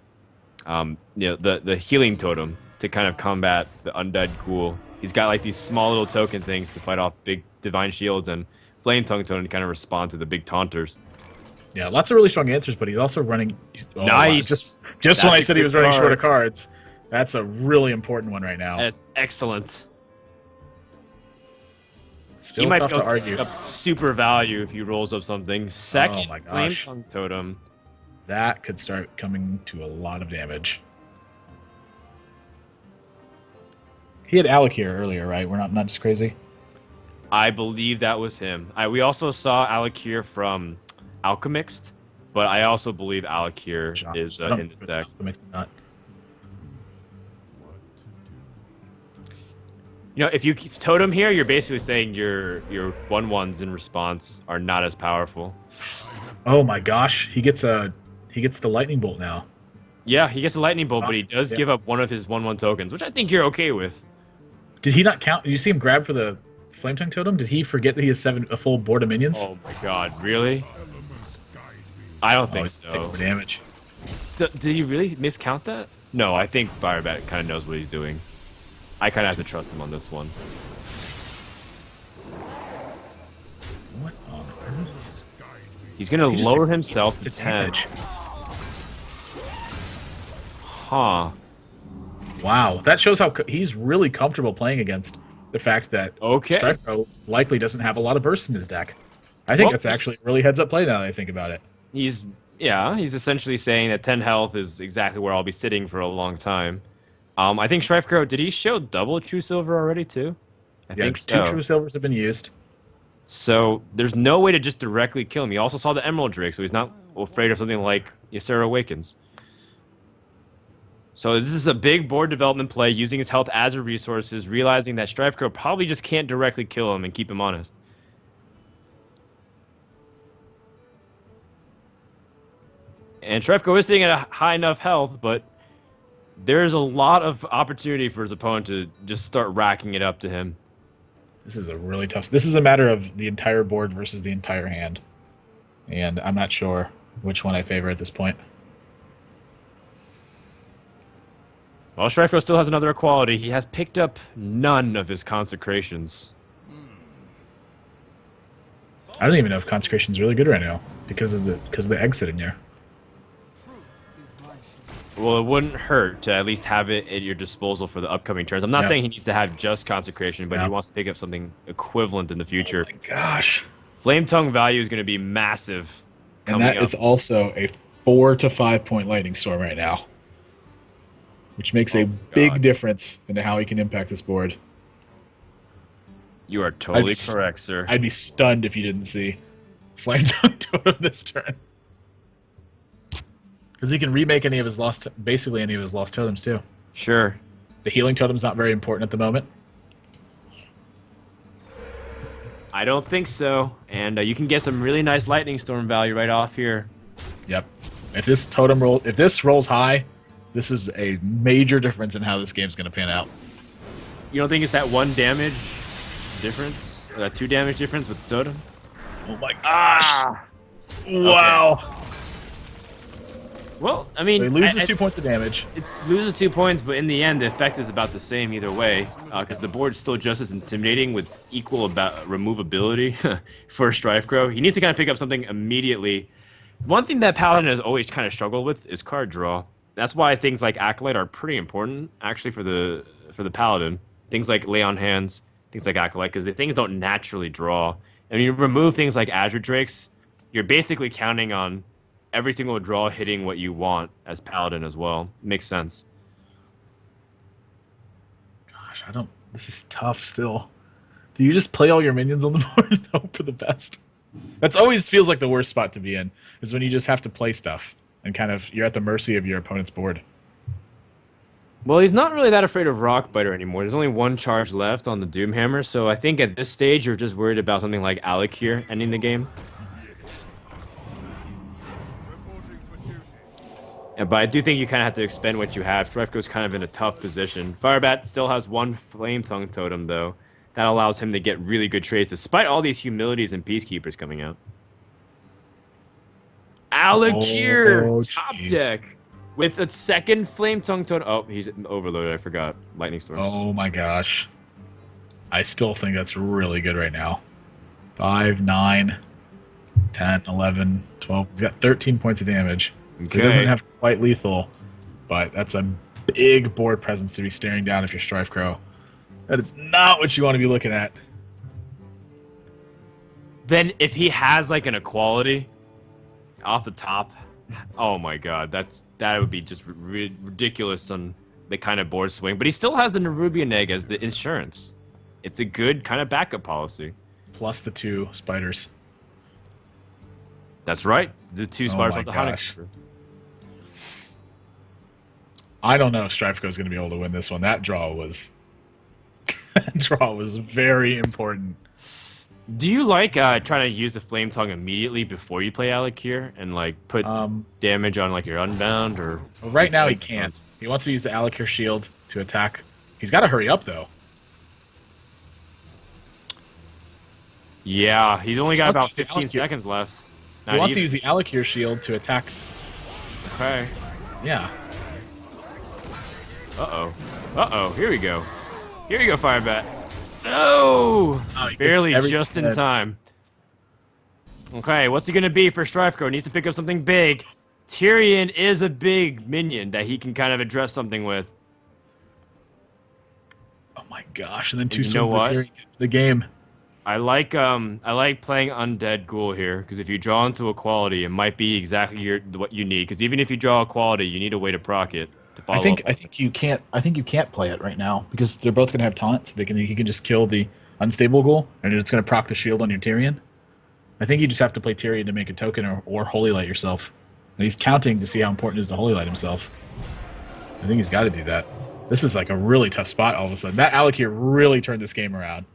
S1: The healing totem to kind of combat the undead ghoul. He's got like these small little token things to fight off big divine shields, and flame tongue totem to kind of respond to the big taunters.
S2: Yeah, lots of really strong answers, but he's also running. Oh,
S1: Nice.
S2: Wow. Just when I said he was running short of
S1: card.
S2: cards, that's a really important one right now.
S1: That is excellent.
S2: Still
S1: He might
S2: tough
S1: be able
S2: to argue.
S1: pick up super value if he rolls up something. Second,
S2: my
S1: flame
S2: gosh.
S1: tongue totem.
S2: That could start coming to a lot of damage. He had Alec here earlier, right? We're not just crazy.
S1: I believe that was him. We also saw Alakir from Alchemixed, but I also believe Alakir is in this deck.
S2: Not.
S1: If you totem here, you're basically saying your 1/1s in response are not as powerful.
S2: Oh my gosh, he gets the lightning bolt now.
S1: Yeah, he gets a lightning bolt, but he does give up one of his 1/1 tokens, which I think you're okay with.
S2: Did he not count? Did you see him grab for the flame tongue totem? Did he forget that he has a full board of minions?
S1: Oh my god, really? I don't think
S2: Take
S1: so.
S2: more damage.
S1: Did he really miscount that? No, I think Firebat kind of knows what he's doing. I kind of have to trust him on this one.
S2: What on earth?
S1: He's going to
S2: He just
S1: lower
S2: took
S1: himself to 10.
S2: damage.
S1: Huh.
S2: Wow, that shows how he's really comfortable playing against the fact that
S1: Okay.
S2: StrifeCro likely doesn't have a lot of bursts in his deck. I think
S1: Well,
S2: that's actually a really heads-up play now that I think about it.
S1: He's essentially saying that 10 health is exactly where I'll be sitting for a long time. I think StrifeCro, did he show double True Silver already too? I think so.
S2: 2 True Silvers have been used.
S1: So there's no way to just directly kill him. He also saw the Emerald Drake, so he's not afraid of something like Ysera Awakens. So this is a big board development play, using his health as a resources, realizing that StrifeCro probably just can't directly kill him and keep him honest. And StrifeCro is sitting at a high enough health, but there's a lot of opportunity for his opponent to just start racking it up to him.
S2: This is a really tough. This is a matter of the entire board versus the entire hand, and I'm not sure which one I favor at this point.
S1: While StrifeCro still has another equality, he has picked up none of his consecrations.
S2: I don't even know if Consecration's really good right now because of the egg sitting there.
S1: Well, it wouldn't hurt to at least have it at your disposal for the upcoming turns. I'm not
S2: Yeah.
S1: saying he needs to have just consecration, but
S2: Yeah.
S1: he wants to pick up something equivalent in the future.
S2: Oh my gosh.
S1: Flame Tongue value is going to be massive
S2: And
S1: coming
S2: that
S1: up.
S2: is also a 4 to 5 point lightning storm right now, which makes a big
S1: God.
S2: difference into how he can impact this board.
S1: You are totally
S2: I'd be-
S1: correct, sir.
S2: I'd be stunned if you didn't see Flame Tongue Totem this turn, because he can remake basically any of his lost totems too.
S1: Sure.
S2: The healing totem's not very important at the moment.
S1: I don't think so. And you can get some really nice Lightning Storm value right off here.
S2: Yep. If this rolls high, this is a major difference in how this game's going to pan out.
S1: You don't think it's that 1 damage difference? Or that 2 damage difference with the totem?
S2: Oh my gosh!
S1: Ah!
S2: Wow.
S1: Well, I mean,
S2: So he loses 2 points of damage.
S1: It loses 2 points, but in the end, the effect is about the same either way, because the board's still just as intimidating with equal removability for StrifeCro. He needs to kind of pick up something immediately. One thing that Paladin has always kind of struggled with is card draw. That's why things like Acolyte are pretty important, actually, for the Paladin. Things like Lay on Hands, things like Acolyte, because the things don't naturally draw. And when you remove things like Azure Drakes, you're basically counting on every single draw hitting what you want as Paladin as well. Makes sense.
S2: Gosh, this is tough still. Do you just play all your minions on the board and hope for the best? That's always feels like the worst spot to be in, is when you just have to play stuff and kind of you're at the mercy of your opponent's board.
S1: Well, he's not really that afraid of Rockbiter anymore. There's only 1 charge left on the Doomhammer, so I think at this stage you're just worried about something like Alakir ending the game. Yeah, but I do think you kind of have to expend what you have. StrifeCro's kind of in a tough position. Firebat still has one Flame Tongue Totem, though. That allows him to get really good trades, despite all these Humilities and Peacekeepers coming out. Alakir!
S2: Oh,
S1: Top
S2: jeez.
S1: deck! With a second Flame Tongue Totem. Oh, he's overloaded. I forgot. Lightning Storm.
S2: Oh my gosh. I still think that's really good right now. 5, 9, 10, 11, 12. He's got 13 points of damage.
S1: Okay.
S2: So he doesn't have quite lethal, but that's a big board presence to be staring down if you're StrifeCro. That is not what you want to be looking at.
S1: Then if he has like an equality off the top, oh my god, that would be just ridiculous on the kind of board swing. But he still has the Nerubian Egg as the insurance. It's a good kind of backup policy.
S2: Plus the 2 spiders.
S1: That's right. The 2 spiders with the hunting.
S2: I don't know if StrifeCro is going to be able to win this one. That draw was very important.
S1: Do you like trying to use the Flame Tongue immediately before you play Alakir and like put damage on like your Unbound or?
S2: Well, right now he can't. He wants to use the Alakir shield to attack. He's got to hurry up though.
S1: Yeah, he's only got about 15 seconds left.
S2: He wants to use the Alakir shield to attack.
S1: Okay.
S2: Yeah.
S1: Uh-oh. Uh-oh. Here we go. Here we go, Firebat. No!
S2: Oh,
S1: barely just in time. Okay, what's he going to be for StrifeCro? Needs to pick up something big. Tyrion is a big minion that he can kind of address something with.
S2: Oh my gosh, and then 2
S1: you know what?
S2: Tyrion gets the game.
S1: I like playing Undead Ghoul here, because if you draw into a quality, it might be exactly what you need. Because even if you draw a quality, you need a way to proc it to follow up.
S2: I think you can't play it right now because they're both gonna have taunt, so you can just kill the unstable ghoul and it's gonna proc the shield on your Tyrion. I think you just have to play Tyrion to make a token or Holy Light yourself. And he's counting to see how important it is to Holy Light himself. I think he's got to do that. This is like a really tough spot all of a sudden. That Alakir really turned this game around.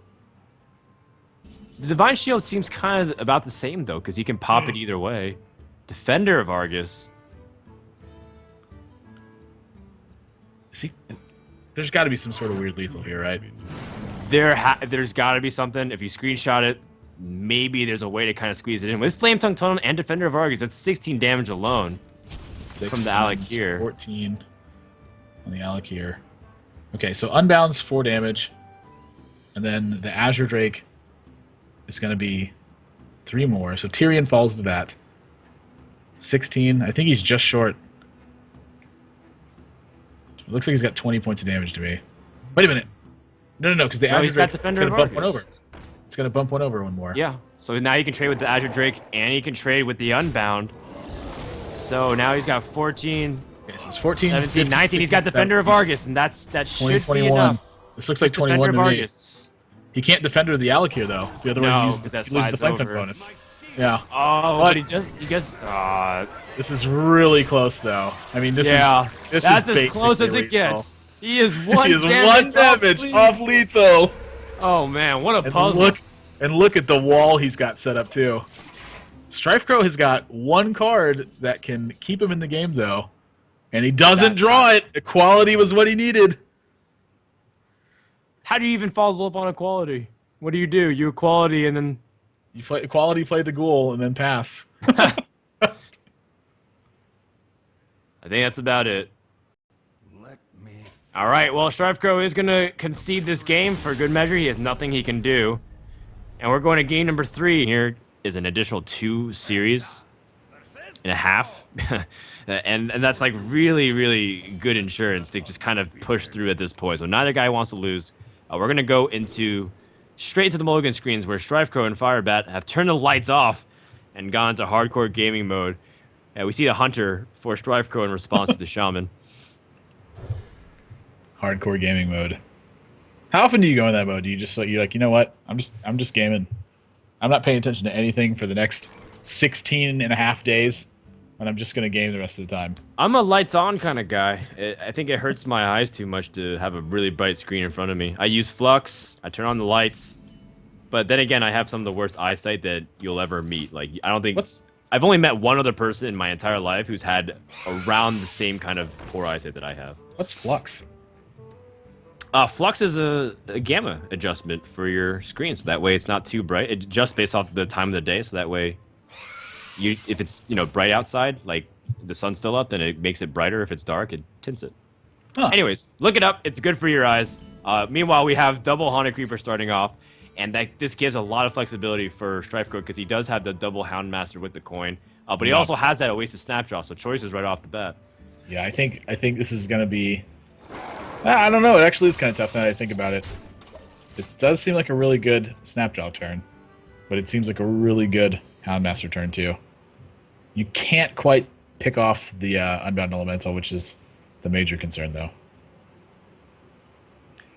S1: The Divine Shield seems kind of about the same, though, because he can pop it either way. Defender of Argus.
S2: See, there's got to be some sort of weird lethal here, right?
S1: There's got to be something. If you screenshot it, maybe there's a way to kind of squeeze it in. With Flame Tongue Totem and Defender of Argus, that's 16 damage alone from the Alakir.
S2: 14 on the Alakir. Okay, so Unbound's 4 damage. And then the Azure Drake is going to be 3 more. So Tyrion falls to that. 16. I think he's just short. It looks like he's got 20 points of damage to me. Wait a minute. No, because the Azure Drake is going to bump one over. It's going to bump one over one more.
S1: Yeah. So now you can trade with the Azure Drake, and he can trade with the Unbound. So now he's got 14,
S2: Okay, so it's 14,
S1: 17,
S2: 15,
S1: 19.
S2: 16,
S1: He's got Defender of Argus, and that should be enough.
S2: This looks like 21 to me.
S1: Argus.
S2: He can't Defender the Alakir, though. The other
S1: No,
S2: way
S1: because that
S2: he loses the
S1: slides
S2: Flame
S1: over.
S2: bonus. Yeah.
S1: Oh, but he gets.
S2: This is really close, though. I mean, that's
S1: as close as it gets. He is one
S2: damage off lethal.
S1: Oh man, what a puzzle!
S2: Look at the wall he's got set up too. StrifeCro has got 1 card that can keep him in the game, though, and he doesn't draw it. Equality was what he needed.
S1: How do you even follow up on equality? What do? You equality and then
S2: you play equality, play the ghoul, and then pass.
S1: I think that's about it. All right, well, StrifeCro is going to concede this game for good measure. He has nothing he can do. And we're going to game number 3. Here is an additional 2 series and a half. and that's like really, really good insurance to just kind of push through at this point. So neither guy wants to lose. We're going to go straight to the mulligan screens where StrifeCro and Firebat have turned the lights off and gone into hardcore gaming mode. We see the Hunter for StrifeCro in response to the Shaman.
S2: Hardcore gaming mode. How often do you go in that mode? Do you just you're like, you know what? I'm just gaming. I'm not paying attention to anything for the next 16 and a half days, and I'm just gonna game the rest of the time.
S1: I'm a lights on kind of guy. I think it hurts my eyes too much to have a really bright screen in front of me. I use Flux. I turn on the lights, but then again, I have some of the worst eyesight that you'll ever meet. Like I don't think I've only met one other person in my entire life who's had around the same kind of poor eyesight that I have.
S2: What's flux?
S1: Flux is a gamma adjustment for your screen, so that way it's not too bright. It adjusts based off the time of the day, so that way, if it's bright outside, like the sun's still up, then it makes it brighter. If it's dark, it tints it.
S2: Huh.
S1: Anyways, look it up. It's good for your eyes. Meanwhile, we have double Haunted Creeper starting off, and this gives a lot of flexibility for StrifeCro because he does have the double Houndmaster with the coin, but he also has that Oasis Snapdraw, so choices right off the bat.
S2: Yeah, I think this is gonna be. I don't know. It actually is kind of tough now that I think about it. It does seem like a really good Snapjaw turn, but it seems like a really good Houndmaster turn too. You can't quite pick off the Unbound Elemental, which is the major concern, though.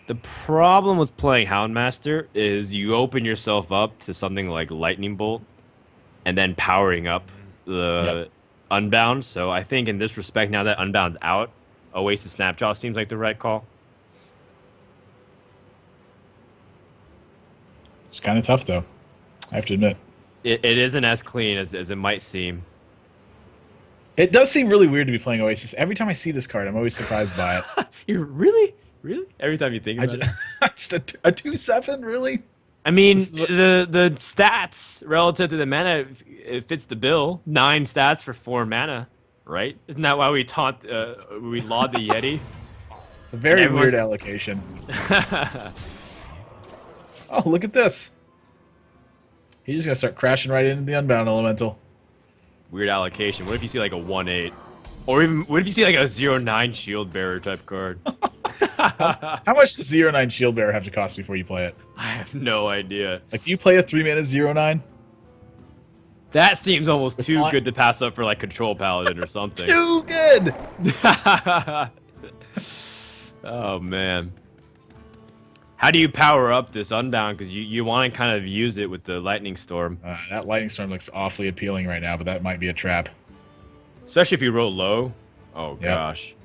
S1: The problem with playing Houndmaster is you open yourself up to something like Lightning Bolt, and then powering up the Unbound. So I think in this respect, now that Unbound's out, Oasis Snapjaw seems like the right call.
S2: It's kind of tough, though. I have to admit.
S1: It isn't as clean as it might seem.
S2: It does seem really weird to be playing Oasis. Every time I see this card, I'm always surprised by it.
S1: You're really? Every time you think about it?
S2: Just a 2/7, really?
S1: I mean, the stats relative to the mana, it fits the bill. 9 stats for 4 mana, right? Isn't that why we we laud the Yeti?
S2: A very weird allocation. Oh, look at this. He's just going to start crashing right into the Unbound Elemental.
S1: Weird allocation. What if you see like a 1/8? Or even, what if you see like a 0/9 Shield Bearer type card?
S2: How much does 0/9 Shield Bearer have to cost before you play it?
S1: I have no idea.
S2: Like, do you play a 3-mana 0/9?
S1: That seems almost too good to pass up for like Control Paladin or something.
S2: Too good!
S1: Oh, man. How do you power up this Unbound? Because you want to kind of use it with the Lightning Storm.
S2: That Lightning Storm looks awfully appealing right now, but that might be a trap.
S1: Especially if you roll low. Oh, gosh.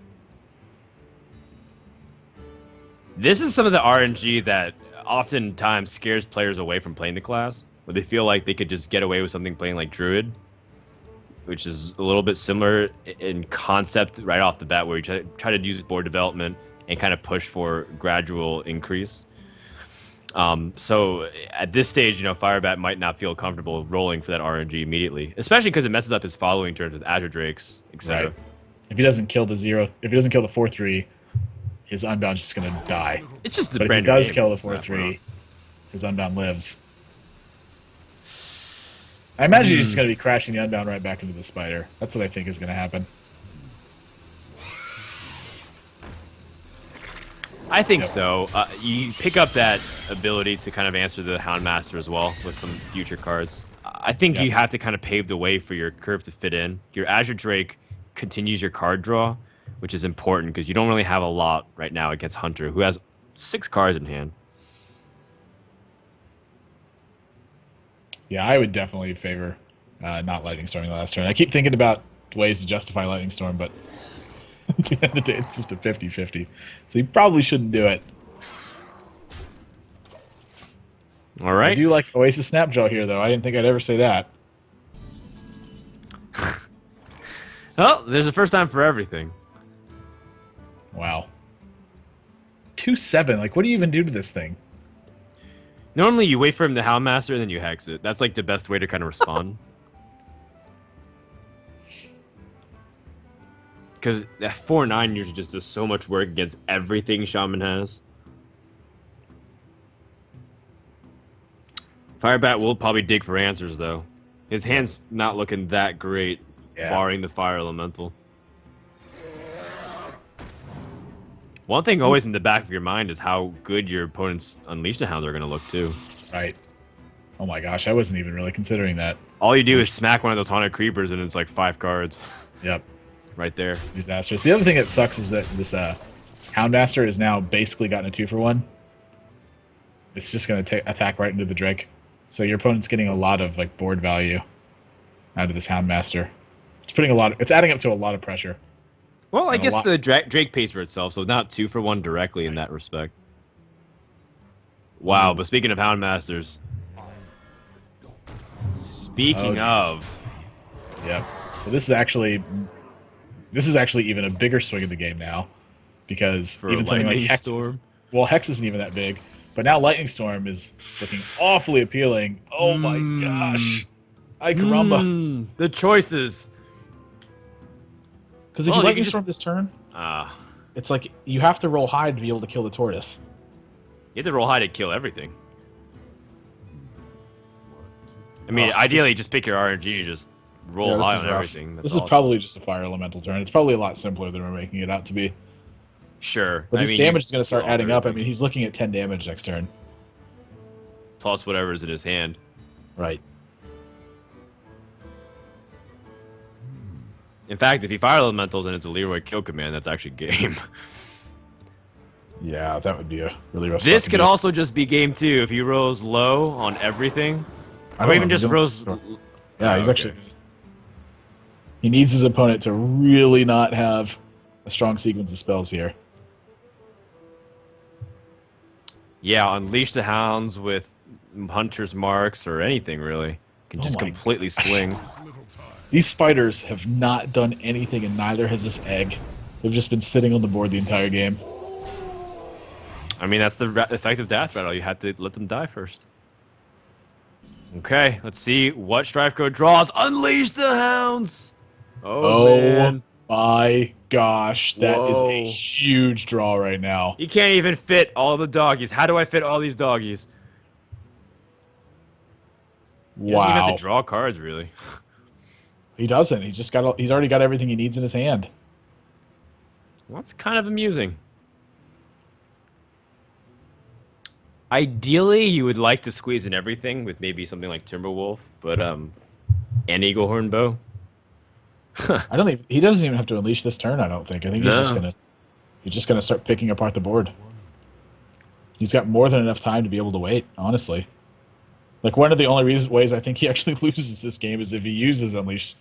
S1: This is some of the RNG that oftentimes scares players away from playing the class, where they feel like they could just get away with something playing like Druid, which is a little bit similar in concept right off the bat, where you try to use board development and kind of push for gradual increase. So at this stage, Firebat might not feel comfortable rolling for that RNG immediately, especially because it messes up his following turns with Azure Drakes, etc.
S2: Right. If he doesn't kill the 4/3, his Unbound's just gonna die.
S1: It's just the
S2: but
S1: brand
S2: if he
S1: new
S2: does
S1: game.
S2: kill the 4/3, his Unbound lives. I imagine he's just gonna be crashing the Unbound right back into the Spider. That's what I think is gonna happen.
S1: I think so. You pick up that ability to kind of answer the Houndmaster as well with some future cards. I think you have to kind of pave the way for your curve to fit in. Your Azure Drake continues your card draw, which is important because you don't really have a lot right now against Hunter, who has 6 cards in hand.
S2: Yeah, I would definitely favor not Lightning Storming the last turn. I keep thinking about ways to justify Lightning Storm, but at the end of the day, it's just a 50-50. So you probably shouldn't do it.
S1: All right.
S2: I do like Oasis Snapjaw here, though. I didn't think I'd ever say that.
S1: Well, there's a first time for everything.
S2: Wow. 2/7. Like, what do you even do to this thing?
S1: Normally, you wait for him to Houndmaster and then you hex it. That's like the best way to kind of respond. Because that 4/9 usually just does so much work against everything Shaman has. Firebat will probably dig for answers, though. His hand's not looking that great, barring the Fire Elemental. One thing always in the back of your mind is how good your opponent's Unleash the Hound are going to look, too.
S2: Right. Oh my gosh, I wasn't even really considering that.
S1: All you do is smack one of those Haunted Creepers and it's like 5 cards.
S2: Yep.
S1: Right there.
S2: Disastrous. The other thing that sucks is that this Houndmaster has now basically gotten a 2-for-1. It's just going to attack right into the Drake. So your opponent's getting a lot of like board value out of this Houndmaster. It's adding up to a lot of pressure.
S1: Well, I guess the Drake pays for itself, so not 2-for-1 directly in that respect. Wow, but speaking of Houndmasters,
S2: Yep. So this is actually even a bigger swing of the game now, because
S1: For
S2: even
S1: a
S2: something like
S1: lightning
S2: Hex,
S1: storm.
S2: well, Hex isn't even that big, but now Lightning Storm is looking awfully appealing. Oh my gosh, ay caramba!
S1: The choices.
S2: Because if
S1: Well,
S2: you
S1: you can
S2: Lightning
S1: just
S2: Storm this turn,
S1: ah.
S2: it's like you have to roll high to be able to kill the tortoise.
S1: You have to roll high to kill everything. I mean,
S2: Oh,
S1: ideally, just pick your RNG, just roll
S2: this
S1: high
S2: is
S1: on
S2: rough.
S1: everything. That's
S2: This is
S1: awesome.
S2: probably just a fire elemental turn. It's probably a lot simpler than we're making it out to be.
S1: Sure.
S2: But
S1: I
S2: his
S1: mean, you
S2: damage is going to start
S1: killed
S2: adding up. I
S1: everything.
S2: mean, he's looking at 10 damage next turn.
S1: Plus whatever's in his hand.
S2: Right.
S1: In fact, if he fire elementals and it's a Leroy kill command, that's actually game.
S2: Yeah, that would be a really rough
S1: This
S2: spot to
S1: could
S2: be.
S1: also just be game 2 if he rolls low on everything.
S2: I
S1: Or
S2: don't
S1: even
S2: know,
S1: just
S2: he's
S1: rolls...
S2: on- Yeah, he's
S1: okay.
S2: actually... He needs his opponent to really not have a strong sequence of spells here.
S1: Yeah, unleash the hounds with Hunter's Marks or anything, really. Can
S2: Oh
S1: just
S2: my
S1: completely swing.
S2: These spiders have not done anything, and neither has this egg. They've just been sitting on the board the entire game.
S1: I mean, that's the effective death battle. You have to let them die first. Okay, let's see what StrifeCro draws. Unleash the hounds! Oh, man.
S2: My gosh, that is
S1: Whoa.
S2: a huge draw right now.
S1: You can't even fit all the doggies. How do I fit all these doggies? He doesn't even have
S2: Wow.
S1: to draw cards, really.
S2: He doesn't. He's already got everything he needs in his hand.
S1: Well, that's kind of amusing. Ideally, you would like to squeeze in everything with maybe something like Timberwolf, but and Eaglehorn Bow.
S2: I don't think he doesn't even have to unleash this turn. I don't think. I think
S1: No.
S2: he's just gonna start picking apart the board. He's got more than enough time to be able to wait. Honestly, like one of the only ways I think he actually loses this game is if he uses unleash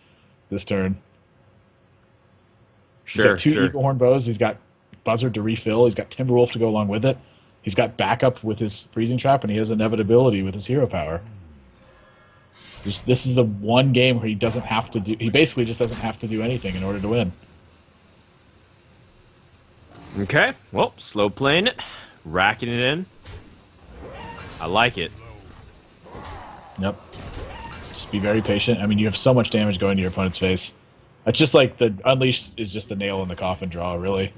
S2: this turn. He's got two Eaglehorn bows. He's got Buzzard to refill. He's got Timberwolf to go along with it. He's got backup with his freezing trap, and he has inevitability with his hero power. This is the one game where he doesn't have to do. He basically just doesn't have to do anything in order to win.
S1: Okay, well, slow playing it, racking it in. I like it.
S2: Yep. Just be very patient. I mean, you have so much damage going to your opponent's face. It's just like the Unleash is just a nail in the coffin draw, really.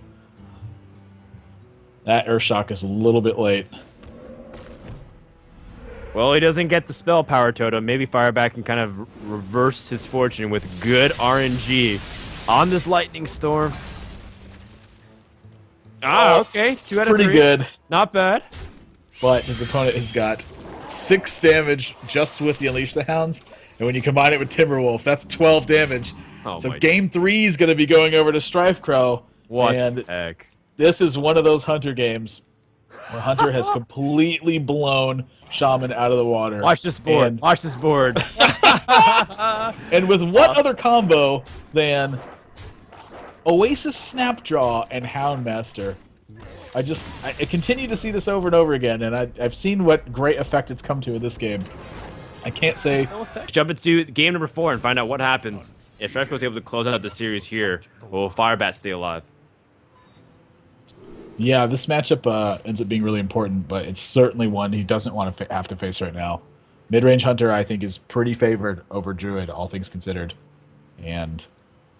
S2: That Earthshock is a little bit late.
S1: Well, he doesn't get the spell power totem. Maybe Firebat can kind of reverse his fortune with good RNG on this lightning storm. Ah, okay. 2 out of 3.
S2: Pretty good.
S1: Not bad.
S2: But his opponent has got 6 damage just with the Unleash the Hounds. And when you combine it with Timberwolf, that's 12 damage.
S1: Oh
S2: So
S1: my
S2: game 3 is going to be going over to StrifeCro.
S1: What
S2: And
S1: the heck?
S2: this is one of those Hunter games where Hunter has completely blown Shaman out of the water.
S1: Watch this board.
S2: And,
S1: Watch this board.
S2: and with what other combo than Oasis Snapdraw and Houndmaster? I continue to see this over and over again, and I've seen what great effect it's come to in this game. I can't say...
S1: Jump into game number 4 and find out what happens if StrifeCro is able to close out the series here. Will Firebat stay alive?
S2: Yeah, this matchup ends up being really important, but it's certainly one he doesn't want to have to face right now. Mid-range Hunter, I think, is pretty favored over Druid, all things considered. And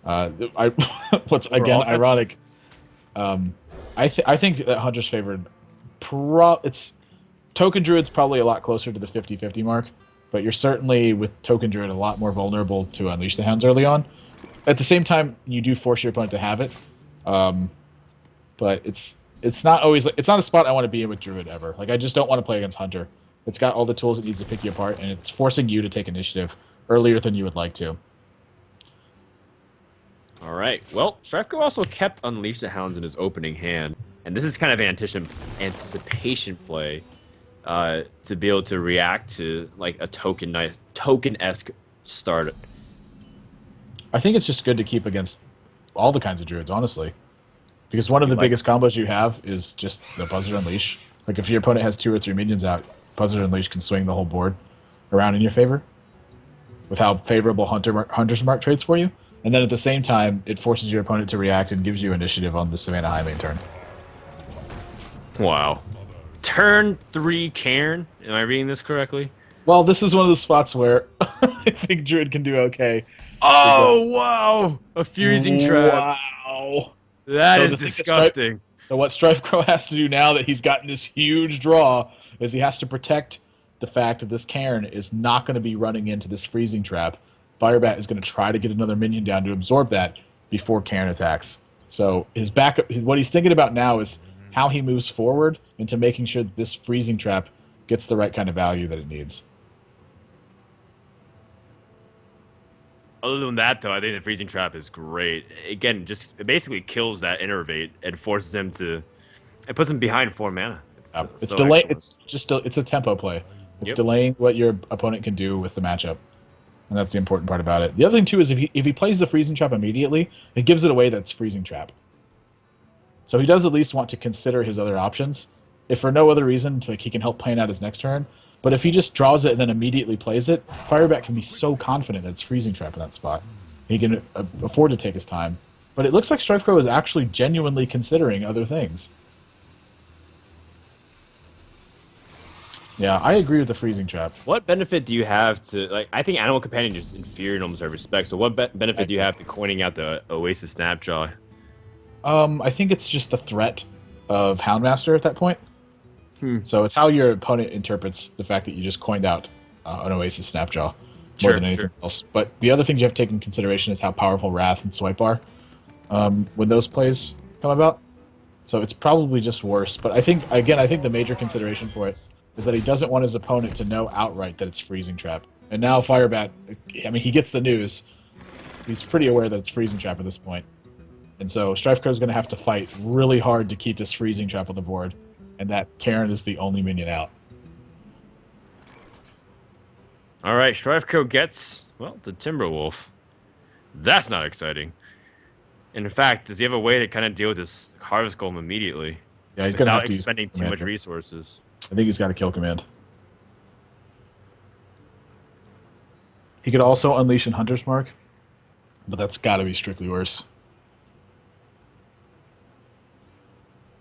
S2: what's again ironic, I think that Hunter's favored. Token Druid's probably a lot closer to the 50-50 mark, but you're certainly, with Token Druid, a lot more vulnerable to Unleash the Hounds early on. At the same time, you do force your opponent to have it, but it's not always. It's not a spot I want to be in with Druid ever. Like, I just don't want to play against Hunter. It's got all the tools it needs to pick you apart, and it's forcing you to take initiative earlier than you would like to.
S1: All right. Well, StrifeCro also kept Unleash the Hounds in his opening hand, and this is kind of an anticipation play to be able to react to like a token-esque start.
S2: I think it's just good to keep against all the kinds of Druids, honestly. Because one of the biggest combos you have is just the Buzzard Unleash. Like, if your opponent has 2 or 3 minions out, Buzzard Unleash can swing the whole board around in your favor. with how favorable Hunter's Mark trades for you. And then at the same time, it forces your opponent to react and gives you initiative on the Savannah High main turn.
S1: Wow. Turn 3 Cairn. Am I reading this correctly?
S2: Well, this is one of the spots where I think Druid can do okay.
S1: Oh, wow! A freezing trap.
S2: Wow.
S1: That is disgusting.
S2: So what StrifeCro has to do now that he's gotten this huge draw is he has to protect the fact that this Cairn is not going to be running into this freezing trap. Firebat is going to try to get another minion down to absorb that before Cairn attacks. So his backup, what he's thinking about now is how he moves forward into making sure that this freezing trap gets the right kind of value that it needs.
S1: Other than that, though, I think the freezing trap is great. Again, just it basically kills that innervate and forces him to. It puts him behind 4 mana. It's so
S2: delay.
S1: excellent.
S2: It's a tempo play. It's
S1: Yep.
S2: delaying what your opponent can do with the matchup, and that's the important part about it. The other thing too is if he plays the freezing trap immediately, it gives it away that's freezing trap. So he does at least want to consider his other options, if for no other reason, like he can help plan out his next turn. But if he just draws it and then immediately plays it, Firebat can be so confident that it's freezing trap in that spot. He can afford to take his time. But it looks like StrifeCro is actually genuinely considering other things. Yeah, I agree with the freezing trap.
S1: What benefit do you have to like? I think Animal Companion is inferior in almost every respect. So what benefit do you have to coining out the Oasis Snapjaw?
S2: I think it's just the threat of Houndmaster at that point. So it's how your opponent interprets the fact that you just coined out an Oasis Snapjaw more than anything else. But the other things you have to take into consideration is how powerful Wrath and Swipe are when those plays come about. So it's probably just worse. But I think the major consideration for it is that he doesn't want his opponent to know outright that it's freezing trap. And now Firebat, I mean, he gets the news. He's pretty aware that it's freezing trap at this point. And so StrifeCro is going to have to fight really hard to keep this freezing trap on the board. And that Cairn is the only minion out.
S1: All right, StrifeCro gets, well, the Timberwolf. That's not exciting. And in fact, does he have a way to kind of deal with this Harvest Golem immediately?
S2: Yeah, he's going to have to
S1: expending too much resources.
S2: I think he's got a kill command. He could also unleash an Hunter's Mark, but that's got to be strictly worse.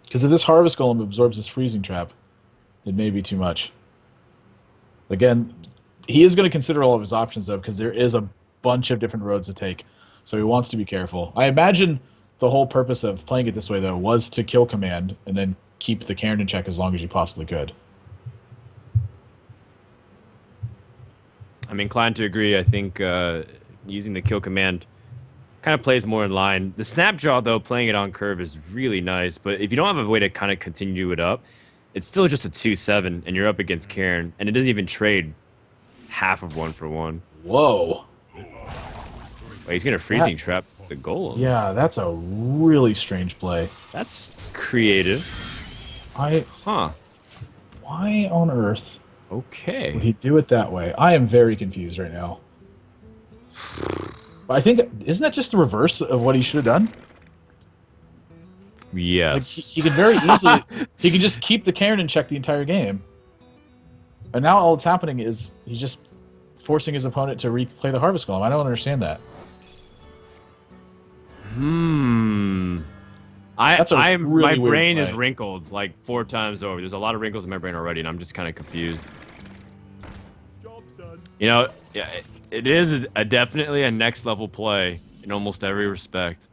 S2: Because if this Harvest Golem absorbs this freezing trap, it may be too much. Again, he is going to consider all of his options, though, because there is a bunch of different roads to take. So he wants to be careful. I imagine the whole purpose of playing it this way, though, was to kill command and then keep the Cairn in check as long as you possibly could.
S1: I'm inclined to agree. I think using the kill command kind of plays more in line. The Snapjaw, though, playing it on curve is really nice, but if you don't have a way to kind of continue it up, it's still just a 2/7, and you're up against Cairn, and it doesn't even trade half of 1-for-1.
S2: Whoa.
S1: Wait, he's going to freezing trap the Golem.
S2: Yeah, that's a really strange play.
S1: That's creative. Huh.
S2: Why on earth
S1: Okay.
S2: would he do it that way? I am very confused right now. But I think, isn't that just the reverse of what he should have done?
S1: Yes.
S2: Like, he can very easily, he can just keep the Cairn in check the entire game. And now all that's happening is he's just forcing his opponent to replay the Harvest Golem. I don't understand that.
S1: My brain is wrinkled like 4 times over. There's a lot of wrinkles in my brain already, and I'm just kind of confused.
S3: Job's done.
S1: You know, yeah, it is definitely a next level play in almost every respect.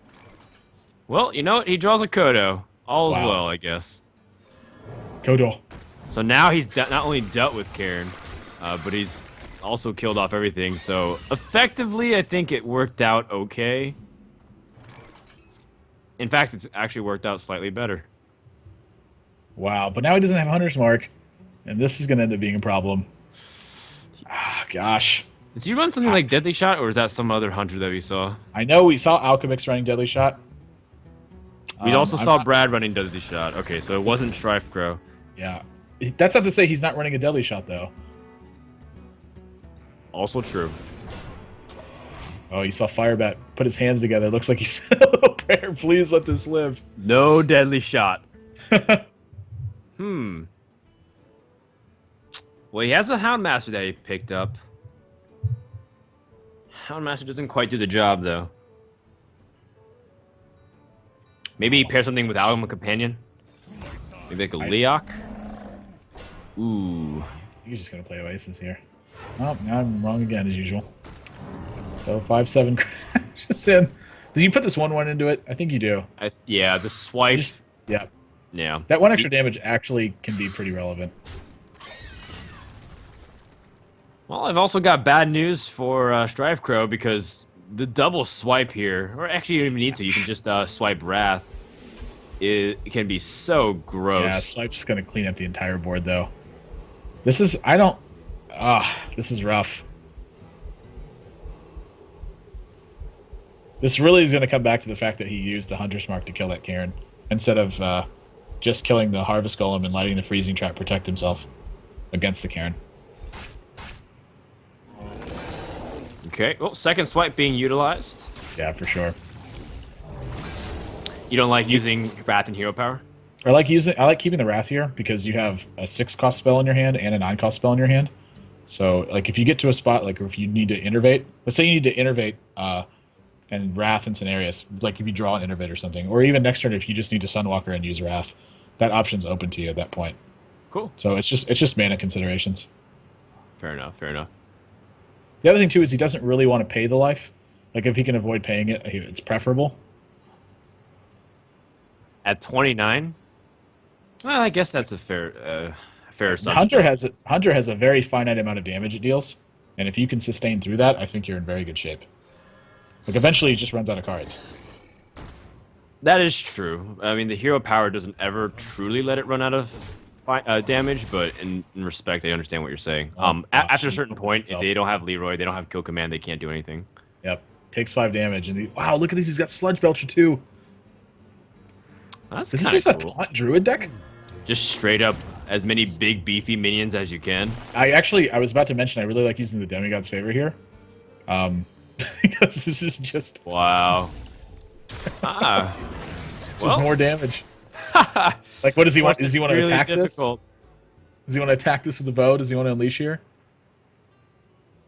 S1: Well, you know what? He draws a Kodo. All is well, I guess.
S2: Kodo.
S1: So now he's not only dealt with Cairn, but he's also killed off everything. So effectively, I think it worked out okay. In fact, it's actually worked out slightly better.
S2: Wow, but now he doesn't have Hunter's Mark, and this is going to end up being a problem. Ah, gosh.
S1: Does he run something like Deadly Shot, or is that some other hunter that we saw?
S2: I know we saw Alchemix running Deadly Shot.
S1: We also saw Brad running Deadly Shot. Okay, so it wasn't StrifeCro.
S2: Yeah. That's not to say he's not running a Deadly Shot, though.
S1: Also true.
S2: Oh, you saw Firebat put his hands together. Looks like he said a little prayer. Please let this live.
S1: No Deadly Shot. Well, he has a Houndmaster that he picked up. Houndmaster doesn't quite do the job, though. Maybe pair something with Alma Companion. Maybe like a Leok. Ooh.
S2: He's just gonna play Oasis here. Oh, now I'm wrong again as usual. So 5-7 crashes in. Did you put this 1-1 into it? I think you do.
S1: Yeah, the swipe.
S2: Yeah.
S1: Yeah.
S2: That 1 extra damage actually can be pretty relevant.
S1: Well, I've also got bad news for StrifeCro because the double swipe here, or actually you don't even need to, you can just swipe Wrath. It can be so gross.
S2: Yeah, swipe's gonna clean up the entire board though. This is this is rough. This really is gonna come back to the fact that he used the Hunter's Mark to kill that Cairn instead of just killing the Harvest Golem and letting the freezing trap protect himself against the Cairn.
S1: Okay, well, second swipe being utilized.
S2: Yeah, for sure.
S1: You don't like using Wrath and Hero Power?
S2: I like keeping the Wrath here because you have a 6-cost spell in your hand and a 9-cost spell in your hand. So, like, if you get to a spot, like, if you need to innervate, let's say you need to innervate and Wrath in Cenarius, like if you draw an innervate or something, or even next turn if you just need to Sunwalker and use Wrath, that option's open to you at that point.
S1: Cool.
S2: So it's just mana considerations.
S1: Fair enough, fair enough.
S2: The other thing, too, is he doesn't really want to pay the life. Like, if he can avoid paying it, it's preferable.
S1: At 29? Well, I guess that's a fair assumption.
S2: Hunter has a very finite amount of damage it deals, and if you can sustain through that, I think you're in very good shape. Like, eventually he just runs out of cards.
S1: That is true. I mean, the hero power doesn't ever truly let it run out of damage, but in respect, I understand what you're saying. After a certain point, if they don't have Leroy, they don't have kill command, they can't do anything.
S2: Yep. Takes 5 damage, and wow, look at these. He's got Sludge Belcher too.
S1: That's
S2: Is
S1: kind
S2: this
S1: of
S2: a
S1: cool.
S2: taunt druid deck?
S1: Just straight up as many big beefy minions as you can.
S2: I was about to mention I really like using the Demigod's Favor here. Because this is just
S1: Wow. Well,
S2: more damage. Like, what does he want? Does he want to
S1: really
S2: attack
S1: difficult.
S2: this? Does he want to attack this with the bow? Does he want to unleash here?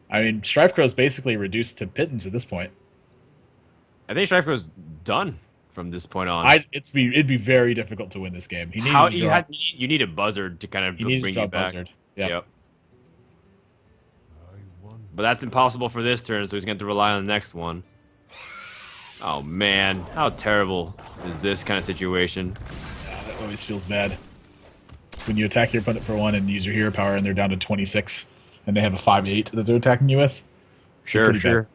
S2: I mean, StrifeCro is basically reduced to pittance at this point.
S1: I think StrifeCro's done from this point on.
S2: It'd be very difficult to win this game. He
S1: You need a buzzard to kind of bring you back.
S2: Buzzard. Yep.
S1: But that's impossible for this turn, so he's going to have to rely on the next one. Oh man, how terrible is this kind of situation?
S2: Yeah, that always feels bad. When you attack your opponent for 1 and use your hero power and they're down to 26 and they have a 5/8 that they're attacking you with.
S1: Sure.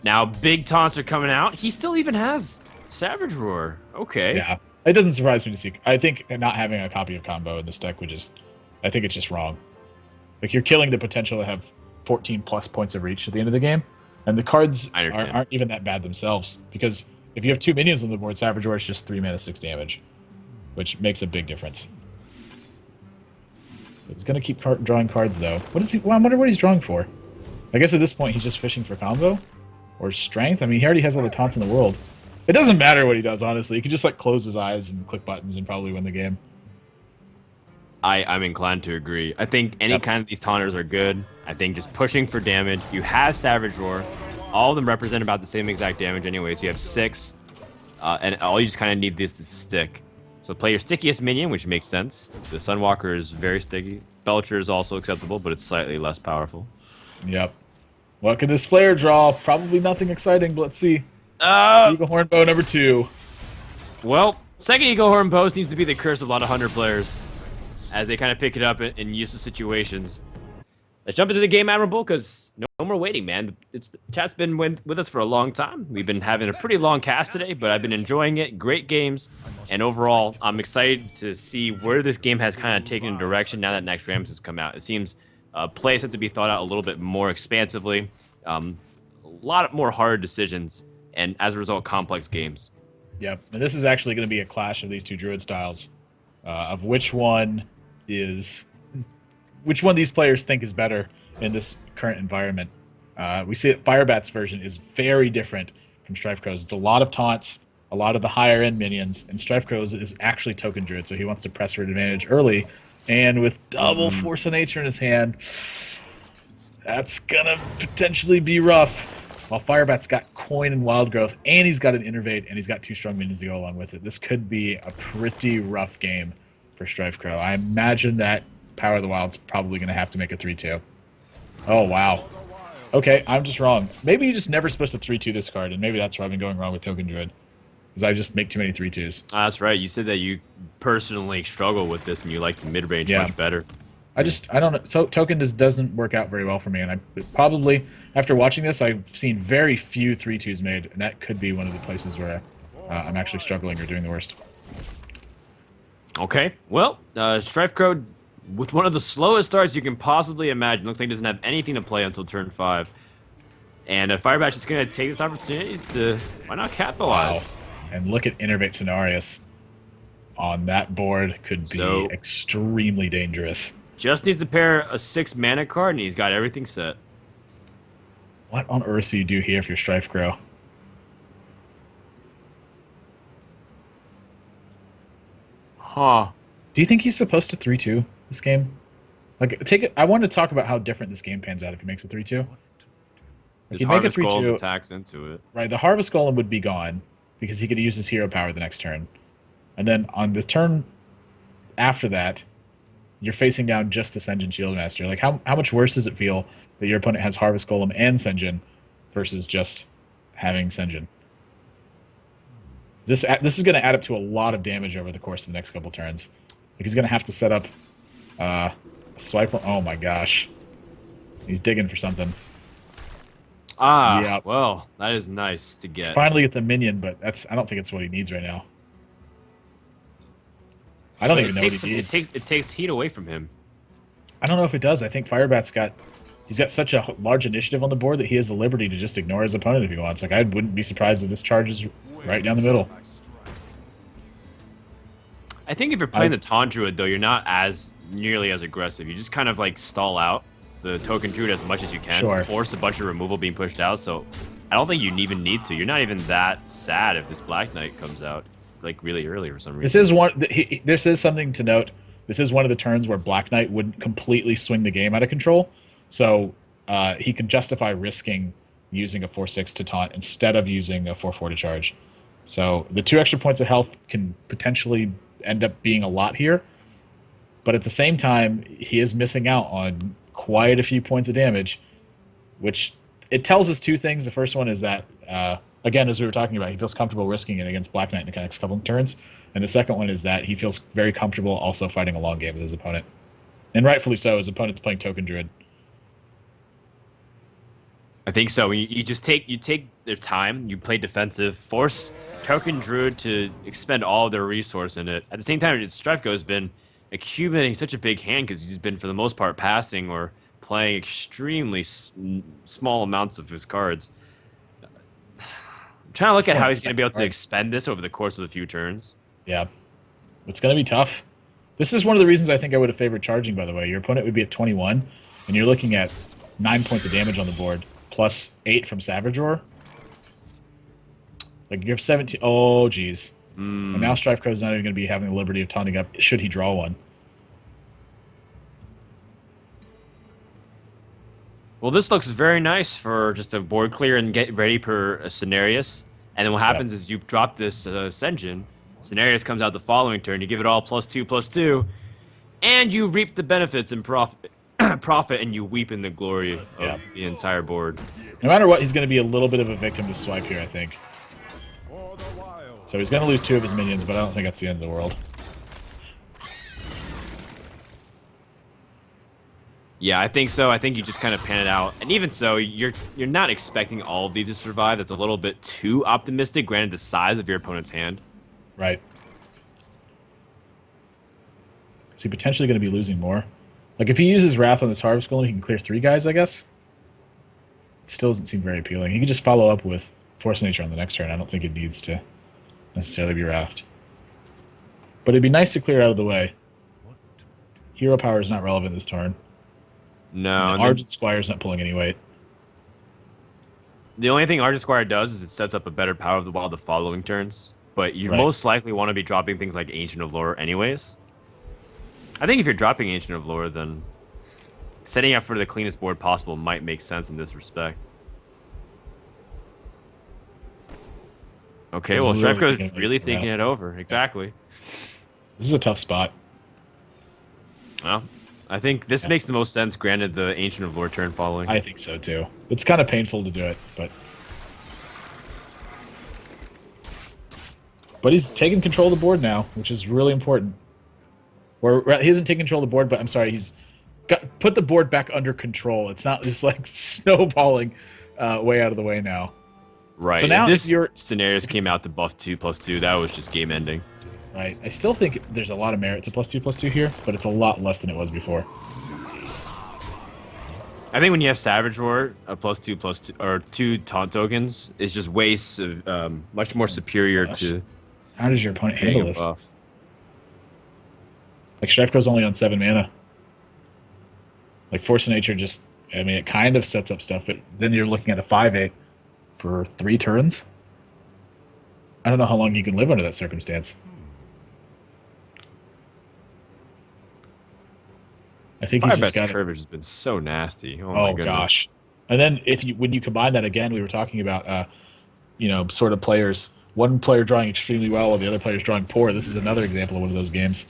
S1: Now big taunts are coming out. He still even has Savage Roar. Okay.
S2: Yeah. It doesn't surprise me to see. I think not having a copy of combo in this deck I think it's just wrong. Like, you're killing the potential to have 14 plus points of reach at the end of the game. And the cards aren't even that bad themselves, because if you have 2 minions on the board, Savage Roar is just 3 mana, 6 damage, which makes a big difference. He's going to keep drawing cards, though. I wonder what he's drawing for. I guess at this point he's just fishing for combo or strength. I mean, he already has all the taunts in the world. It doesn't matter what he does, honestly. He can just, like, close his eyes and click buttons and probably win the game.
S1: I'm inclined to agree. I think any kind of these taunters are good. I think just pushing for damage. You have Savage Roar. All of them represent about the same exact damage anyway, so you have 6. And all you just kind of need this to stick. So play your stickiest minion, which makes sense. The Sunwalker is very sticky. Belcher is also acceptable, but it's slightly less powerful.
S2: Yep. What could this player draw? Probably nothing exciting, but let's see. Eagle Horn Bow number 2.
S1: Well, second Eagle Horn Bow seems to be the curse of a lot of Hunter players, as they kind of pick it up in useless situations. Let's jump into the game, Admirable, because no more waiting, man. Chat's been with us for a long time. We've been having a pretty long cast today, but I've been enjoying it. Great games. And overall, I'm excited to see where this game has kind of taken a direction now that Next Rams has come out. It seems plays have to be thought out a little bit more expansively. A lot more hard decisions, and as a result, complex games.
S2: Yep. And this is actually going to be a clash of these 2 Druid styles, of which one these players think is better in this current environment. We see that Firebat's version is very different from StrifeCro's. It's a lot of taunts, a lot of the higher end minions, and StrifeCro's is actually token druid, so he wants to press for advantage early. And with double Force of Nature in his hand, That's gonna potentially be rough. While Firebat's got Coin and Wild Growth, and he's got an Innervate, and he's got 2 strong minions to go along with it. This could be a pretty rough game for StrifeCro. I imagine that Power of the Wild's probably going to have to make a 3-2. Oh, wow. Okay, I'm just wrong. Maybe you're just never supposed to 3-2 this card, and maybe that's where I've been going wrong with Token Druid. Because I just make too many 3-2s.
S1: That's right. You said that you personally struggle with this and you like the mid-range much better.
S2: I don't know. So Token just doesn't work out very well for me, and I probably, after watching this, I've seen very few 3-2s made, and that could be one of the places where I'm actually struggling or doing the worst.
S1: Okay, well, StrifeCro, with one of the slowest starts you can possibly imagine, looks like he doesn't have anything to play until turn 5. And Firebat's just going to take this opportunity to, why not capitalize?
S2: Wow. And look at Innervate Cenarius on that board, could be extremely dangerous.
S1: Just needs to pair a 6 mana card, and he's got everything set.
S2: What on earth do you do here if you're StrifeCro?
S1: Huh.
S2: Do you think he's supposed to 3-2 this game? Like, take it. I want to talk about how different this game pans out if he makes a 3-2.
S1: His Harvest Golem attacks into it.
S2: Right, the Harvest Golem would be gone because he could use his hero power the next turn. And then on the turn after that, you're facing down just the Sen'jin Shieldmaster. Like, how much worse does it feel that your opponent has Harvest Golem and Sen'jin versus just having Sen'jin? This is going to add up to a lot of damage over the course of the next couple turns. Like, he's going to have to set up swipe. Oh my gosh, he's digging for something.
S1: Ah,
S2: yep.
S1: Well, that is nice to get.
S2: Finally gets a minion, but I don't think it's what he needs right now. I don't even know what he needs.
S1: It takes heat away from him.
S2: I don't know if it does. I think Firebat's got such a large initiative on the board that he has the liberty to just ignore his opponent if he wants. Like, I wouldn't be surprised if this charges right down the middle.
S1: I think if you're playing the Taunt Druid, though, you're not nearly as aggressive. You just kind of like stall out the Token Druid as much as you can.
S2: Sure.
S1: Force a bunch of removal being pushed out. So I don't think you even need to. You're not even that sad if this Black Knight comes out like really early for some reason.
S2: This is something to note. This is one of the turns where Black Knight wouldn't completely swing the game out of control. So he can justify risking using a 4/6 to taunt instead of using a 4/4 to charge. So the 2 extra points of health can potentially end up being a lot here. But at the same time, he is missing out on quite a few points of damage, which it tells us 2 things. The first one is that, again, as we were talking about, he feels comfortable risking it against Black Knight in the next couple of turns. And the second one is that he feels very comfortable also fighting a long game with his opponent. And rightfully so, his opponent's playing Token Druid.
S1: I think so. You take their time, you play defensive, force Token Druid to expend all of their resource in it. At the same time, StrifeCro has been accumulating such a big hand because he's been, for the most part, passing or playing extremely small amounts of his cards. I'm trying to look at how he's going to be able to expend this over the course of a few turns.
S2: Yeah. It's going to be tough. This is one of the reasons I think I would have favored charging, by the way. Your opponent would be at 21, and you're looking at 9 points of damage on the board, plus 8 from Savage Roar. Like, you have 17. Oh, geez. And now StrifeCro is not even going to be having the liberty of taunting up should he draw one.
S1: Well, this looks very nice for just a board clear and get ready per Cenarius. And then what happens is you drop this Sen'jin. Cenarius comes out the following turn. You give it all +2/+2, and you reap the benefits and profit, and you weep in the glory of the entire board.
S2: No matter what, he's going to be a little bit of a victim to swipe here, I think. So he's going to lose 2 of his minions, but I don't think that's the end of the world.
S1: Yeah, I think so. I think you just kind of pan it out. And even so, you're not expecting all of these to survive. That's a little bit too optimistic, granted the size of your opponent's hand.
S2: Right. Is he potentially going to be losing more? Like, if he uses Wrath on this Harvest Golem, he can clear 3 guys, I guess? It still doesn't seem very appealing. He can just follow up with Force Nature on the next turn. I don't think it needs to necessarily be Wrathed. But it'd be nice to clear it out of the way. Hero power is not relevant this turn.
S1: No.
S2: Argent Squire's not pulling any weight.
S1: The only thing Argent Squire does is it sets up a better Power of the Wild the following turns. But you most likely want to be dropping things like Ancient of Lore anyways. I think if you're dropping Ancient of Lore, then setting up for the cleanest board possible might make sense in this respect. Okay, well,
S2: He's really
S1: StrifeCro
S2: thinking
S1: is
S2: of
S1: really
S2: these
S1: thinking
S2: routes.
S1: it over. Exactly.
S2: This is a tough spot.
S1: Well, I think this
S2: Yeah.
S1: makes the most sense, granted the Ancient of Lore turn following.
S2: I think so too. It's kind of painful to do it, but he's taking control of the board now, which is really important. Or he hasn't taken control of the board, but I'm sorry, he's put the board back under control. It's not just like snowballing way out of the way now.
S1: Right.
S2: So now
S1: if this
S2: if you're
S1: scenarios came out to buff 2/2, that was just game ending.
S2: right, I still think there's a lot of merit to +2/+2 here, but it's a lot less than it was before.
S1: I think when you have Savage Roar, a +2/+2 or 2 taunt tokens is just way much more superior
S2: Gosh.
S1: to
S2: How does your opponent
S1: getting
S2: handle
S1: a
S2: this?
S1: buff.
S2: Like StrifeCro's only on 7 mana. Like Force of Nature just, I mean, it kind of sets up stuff, but then you're looking at a 5/8 for 3 turns. I don't know how long you can live under that circumstance. I think he's just
S1: Firebat's
S2: got
S1: curvage has been so nasty. Oh, my
S2: Oh
S1: goodness.
S2: gosh! And then when you combine that again, we were talking about sort of players. One player drawing extremely well while the other player's drawing poor. This is another example of one of those games.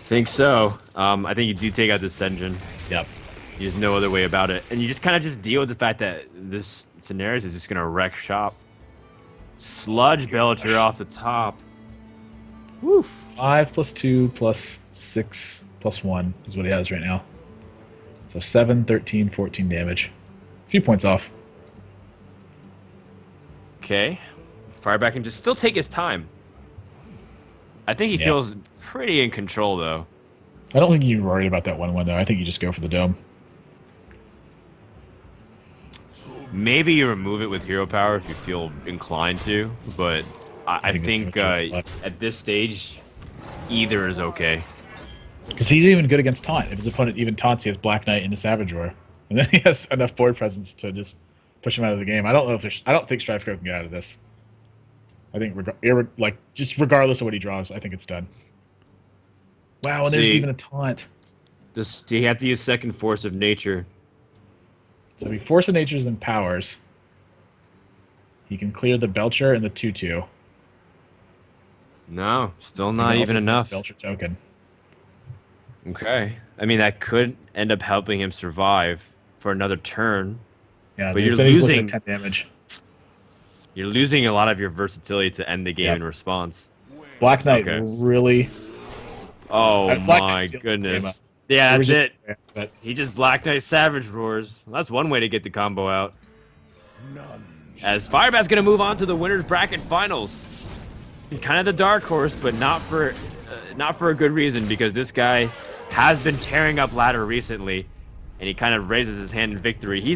S1: Think so. I think you do take out this engine.
S2: Yep.
S1: There's no other way about it. And you just kind of just deal with the fact that this scenario is just going to wreck shop. Sludge Belcher off the top. Woof.
S2: 5+2+6+1 is what he has right now. So 7, 13, 14 damage. A few points off.
S1: Okay. Firebat can just still take his time. I think he
S2: Yeah.
S1: feels pretty in control, though.
S2: I don't think you're worried about that 1/1 though. I think you just go for the dome.
S1: Maybe you remove it with hero power if you feel inclined to, but I
S2: think
S1: think
S2: it's gonna kill
S1: at this stage, either is okay.
S2: Because he's even good against taunt. If his opponent even taunts, he has Black Knight in the Savage Roar, and then he has enough board presence to just push him out of the game. I don't think StrifeCro can get out of this. I think just regardless of what he draws, I think it's done. Wow, and there's
S1: See.
S2: even a taunt.
S1: You have to use second Force of Nature.
S2: So if he Force of Natures and powers, he can clear the Belcher and the 2/2.
S1: No, still
S2: He
S1: not
S2: can
S1: even
S2: also
S1: enough.
S2: Belcher token.
S1: Okay. I mean, that could end up helping him survive for another turn.
S2: Yeah,
S1: But you're
S2: then he's looking
S1: losing-
S2: at 10 damage.
S1: You're losing a lot of your versatility to end the game
S2: Yep.
S1: in response.
S2: Black Knight
S1: Okay.
S2: really.
S1: Oh
S2: Black
S1: my
S2: Knight's the game
S1: goodness.
S2: up.
S1: Yeah,
S2: There was
S1: that's
S2: just-
S1: it.
S2: But
S1: He just Black Knight Savage Roars. That's one way to get the combo out. As Firebat's gonna move on to the winners bracket finals. Kind of the dark horse, but not for a good reason, because this guy has been tearing up ladder recently, and he kind of raises his hand in victory. He's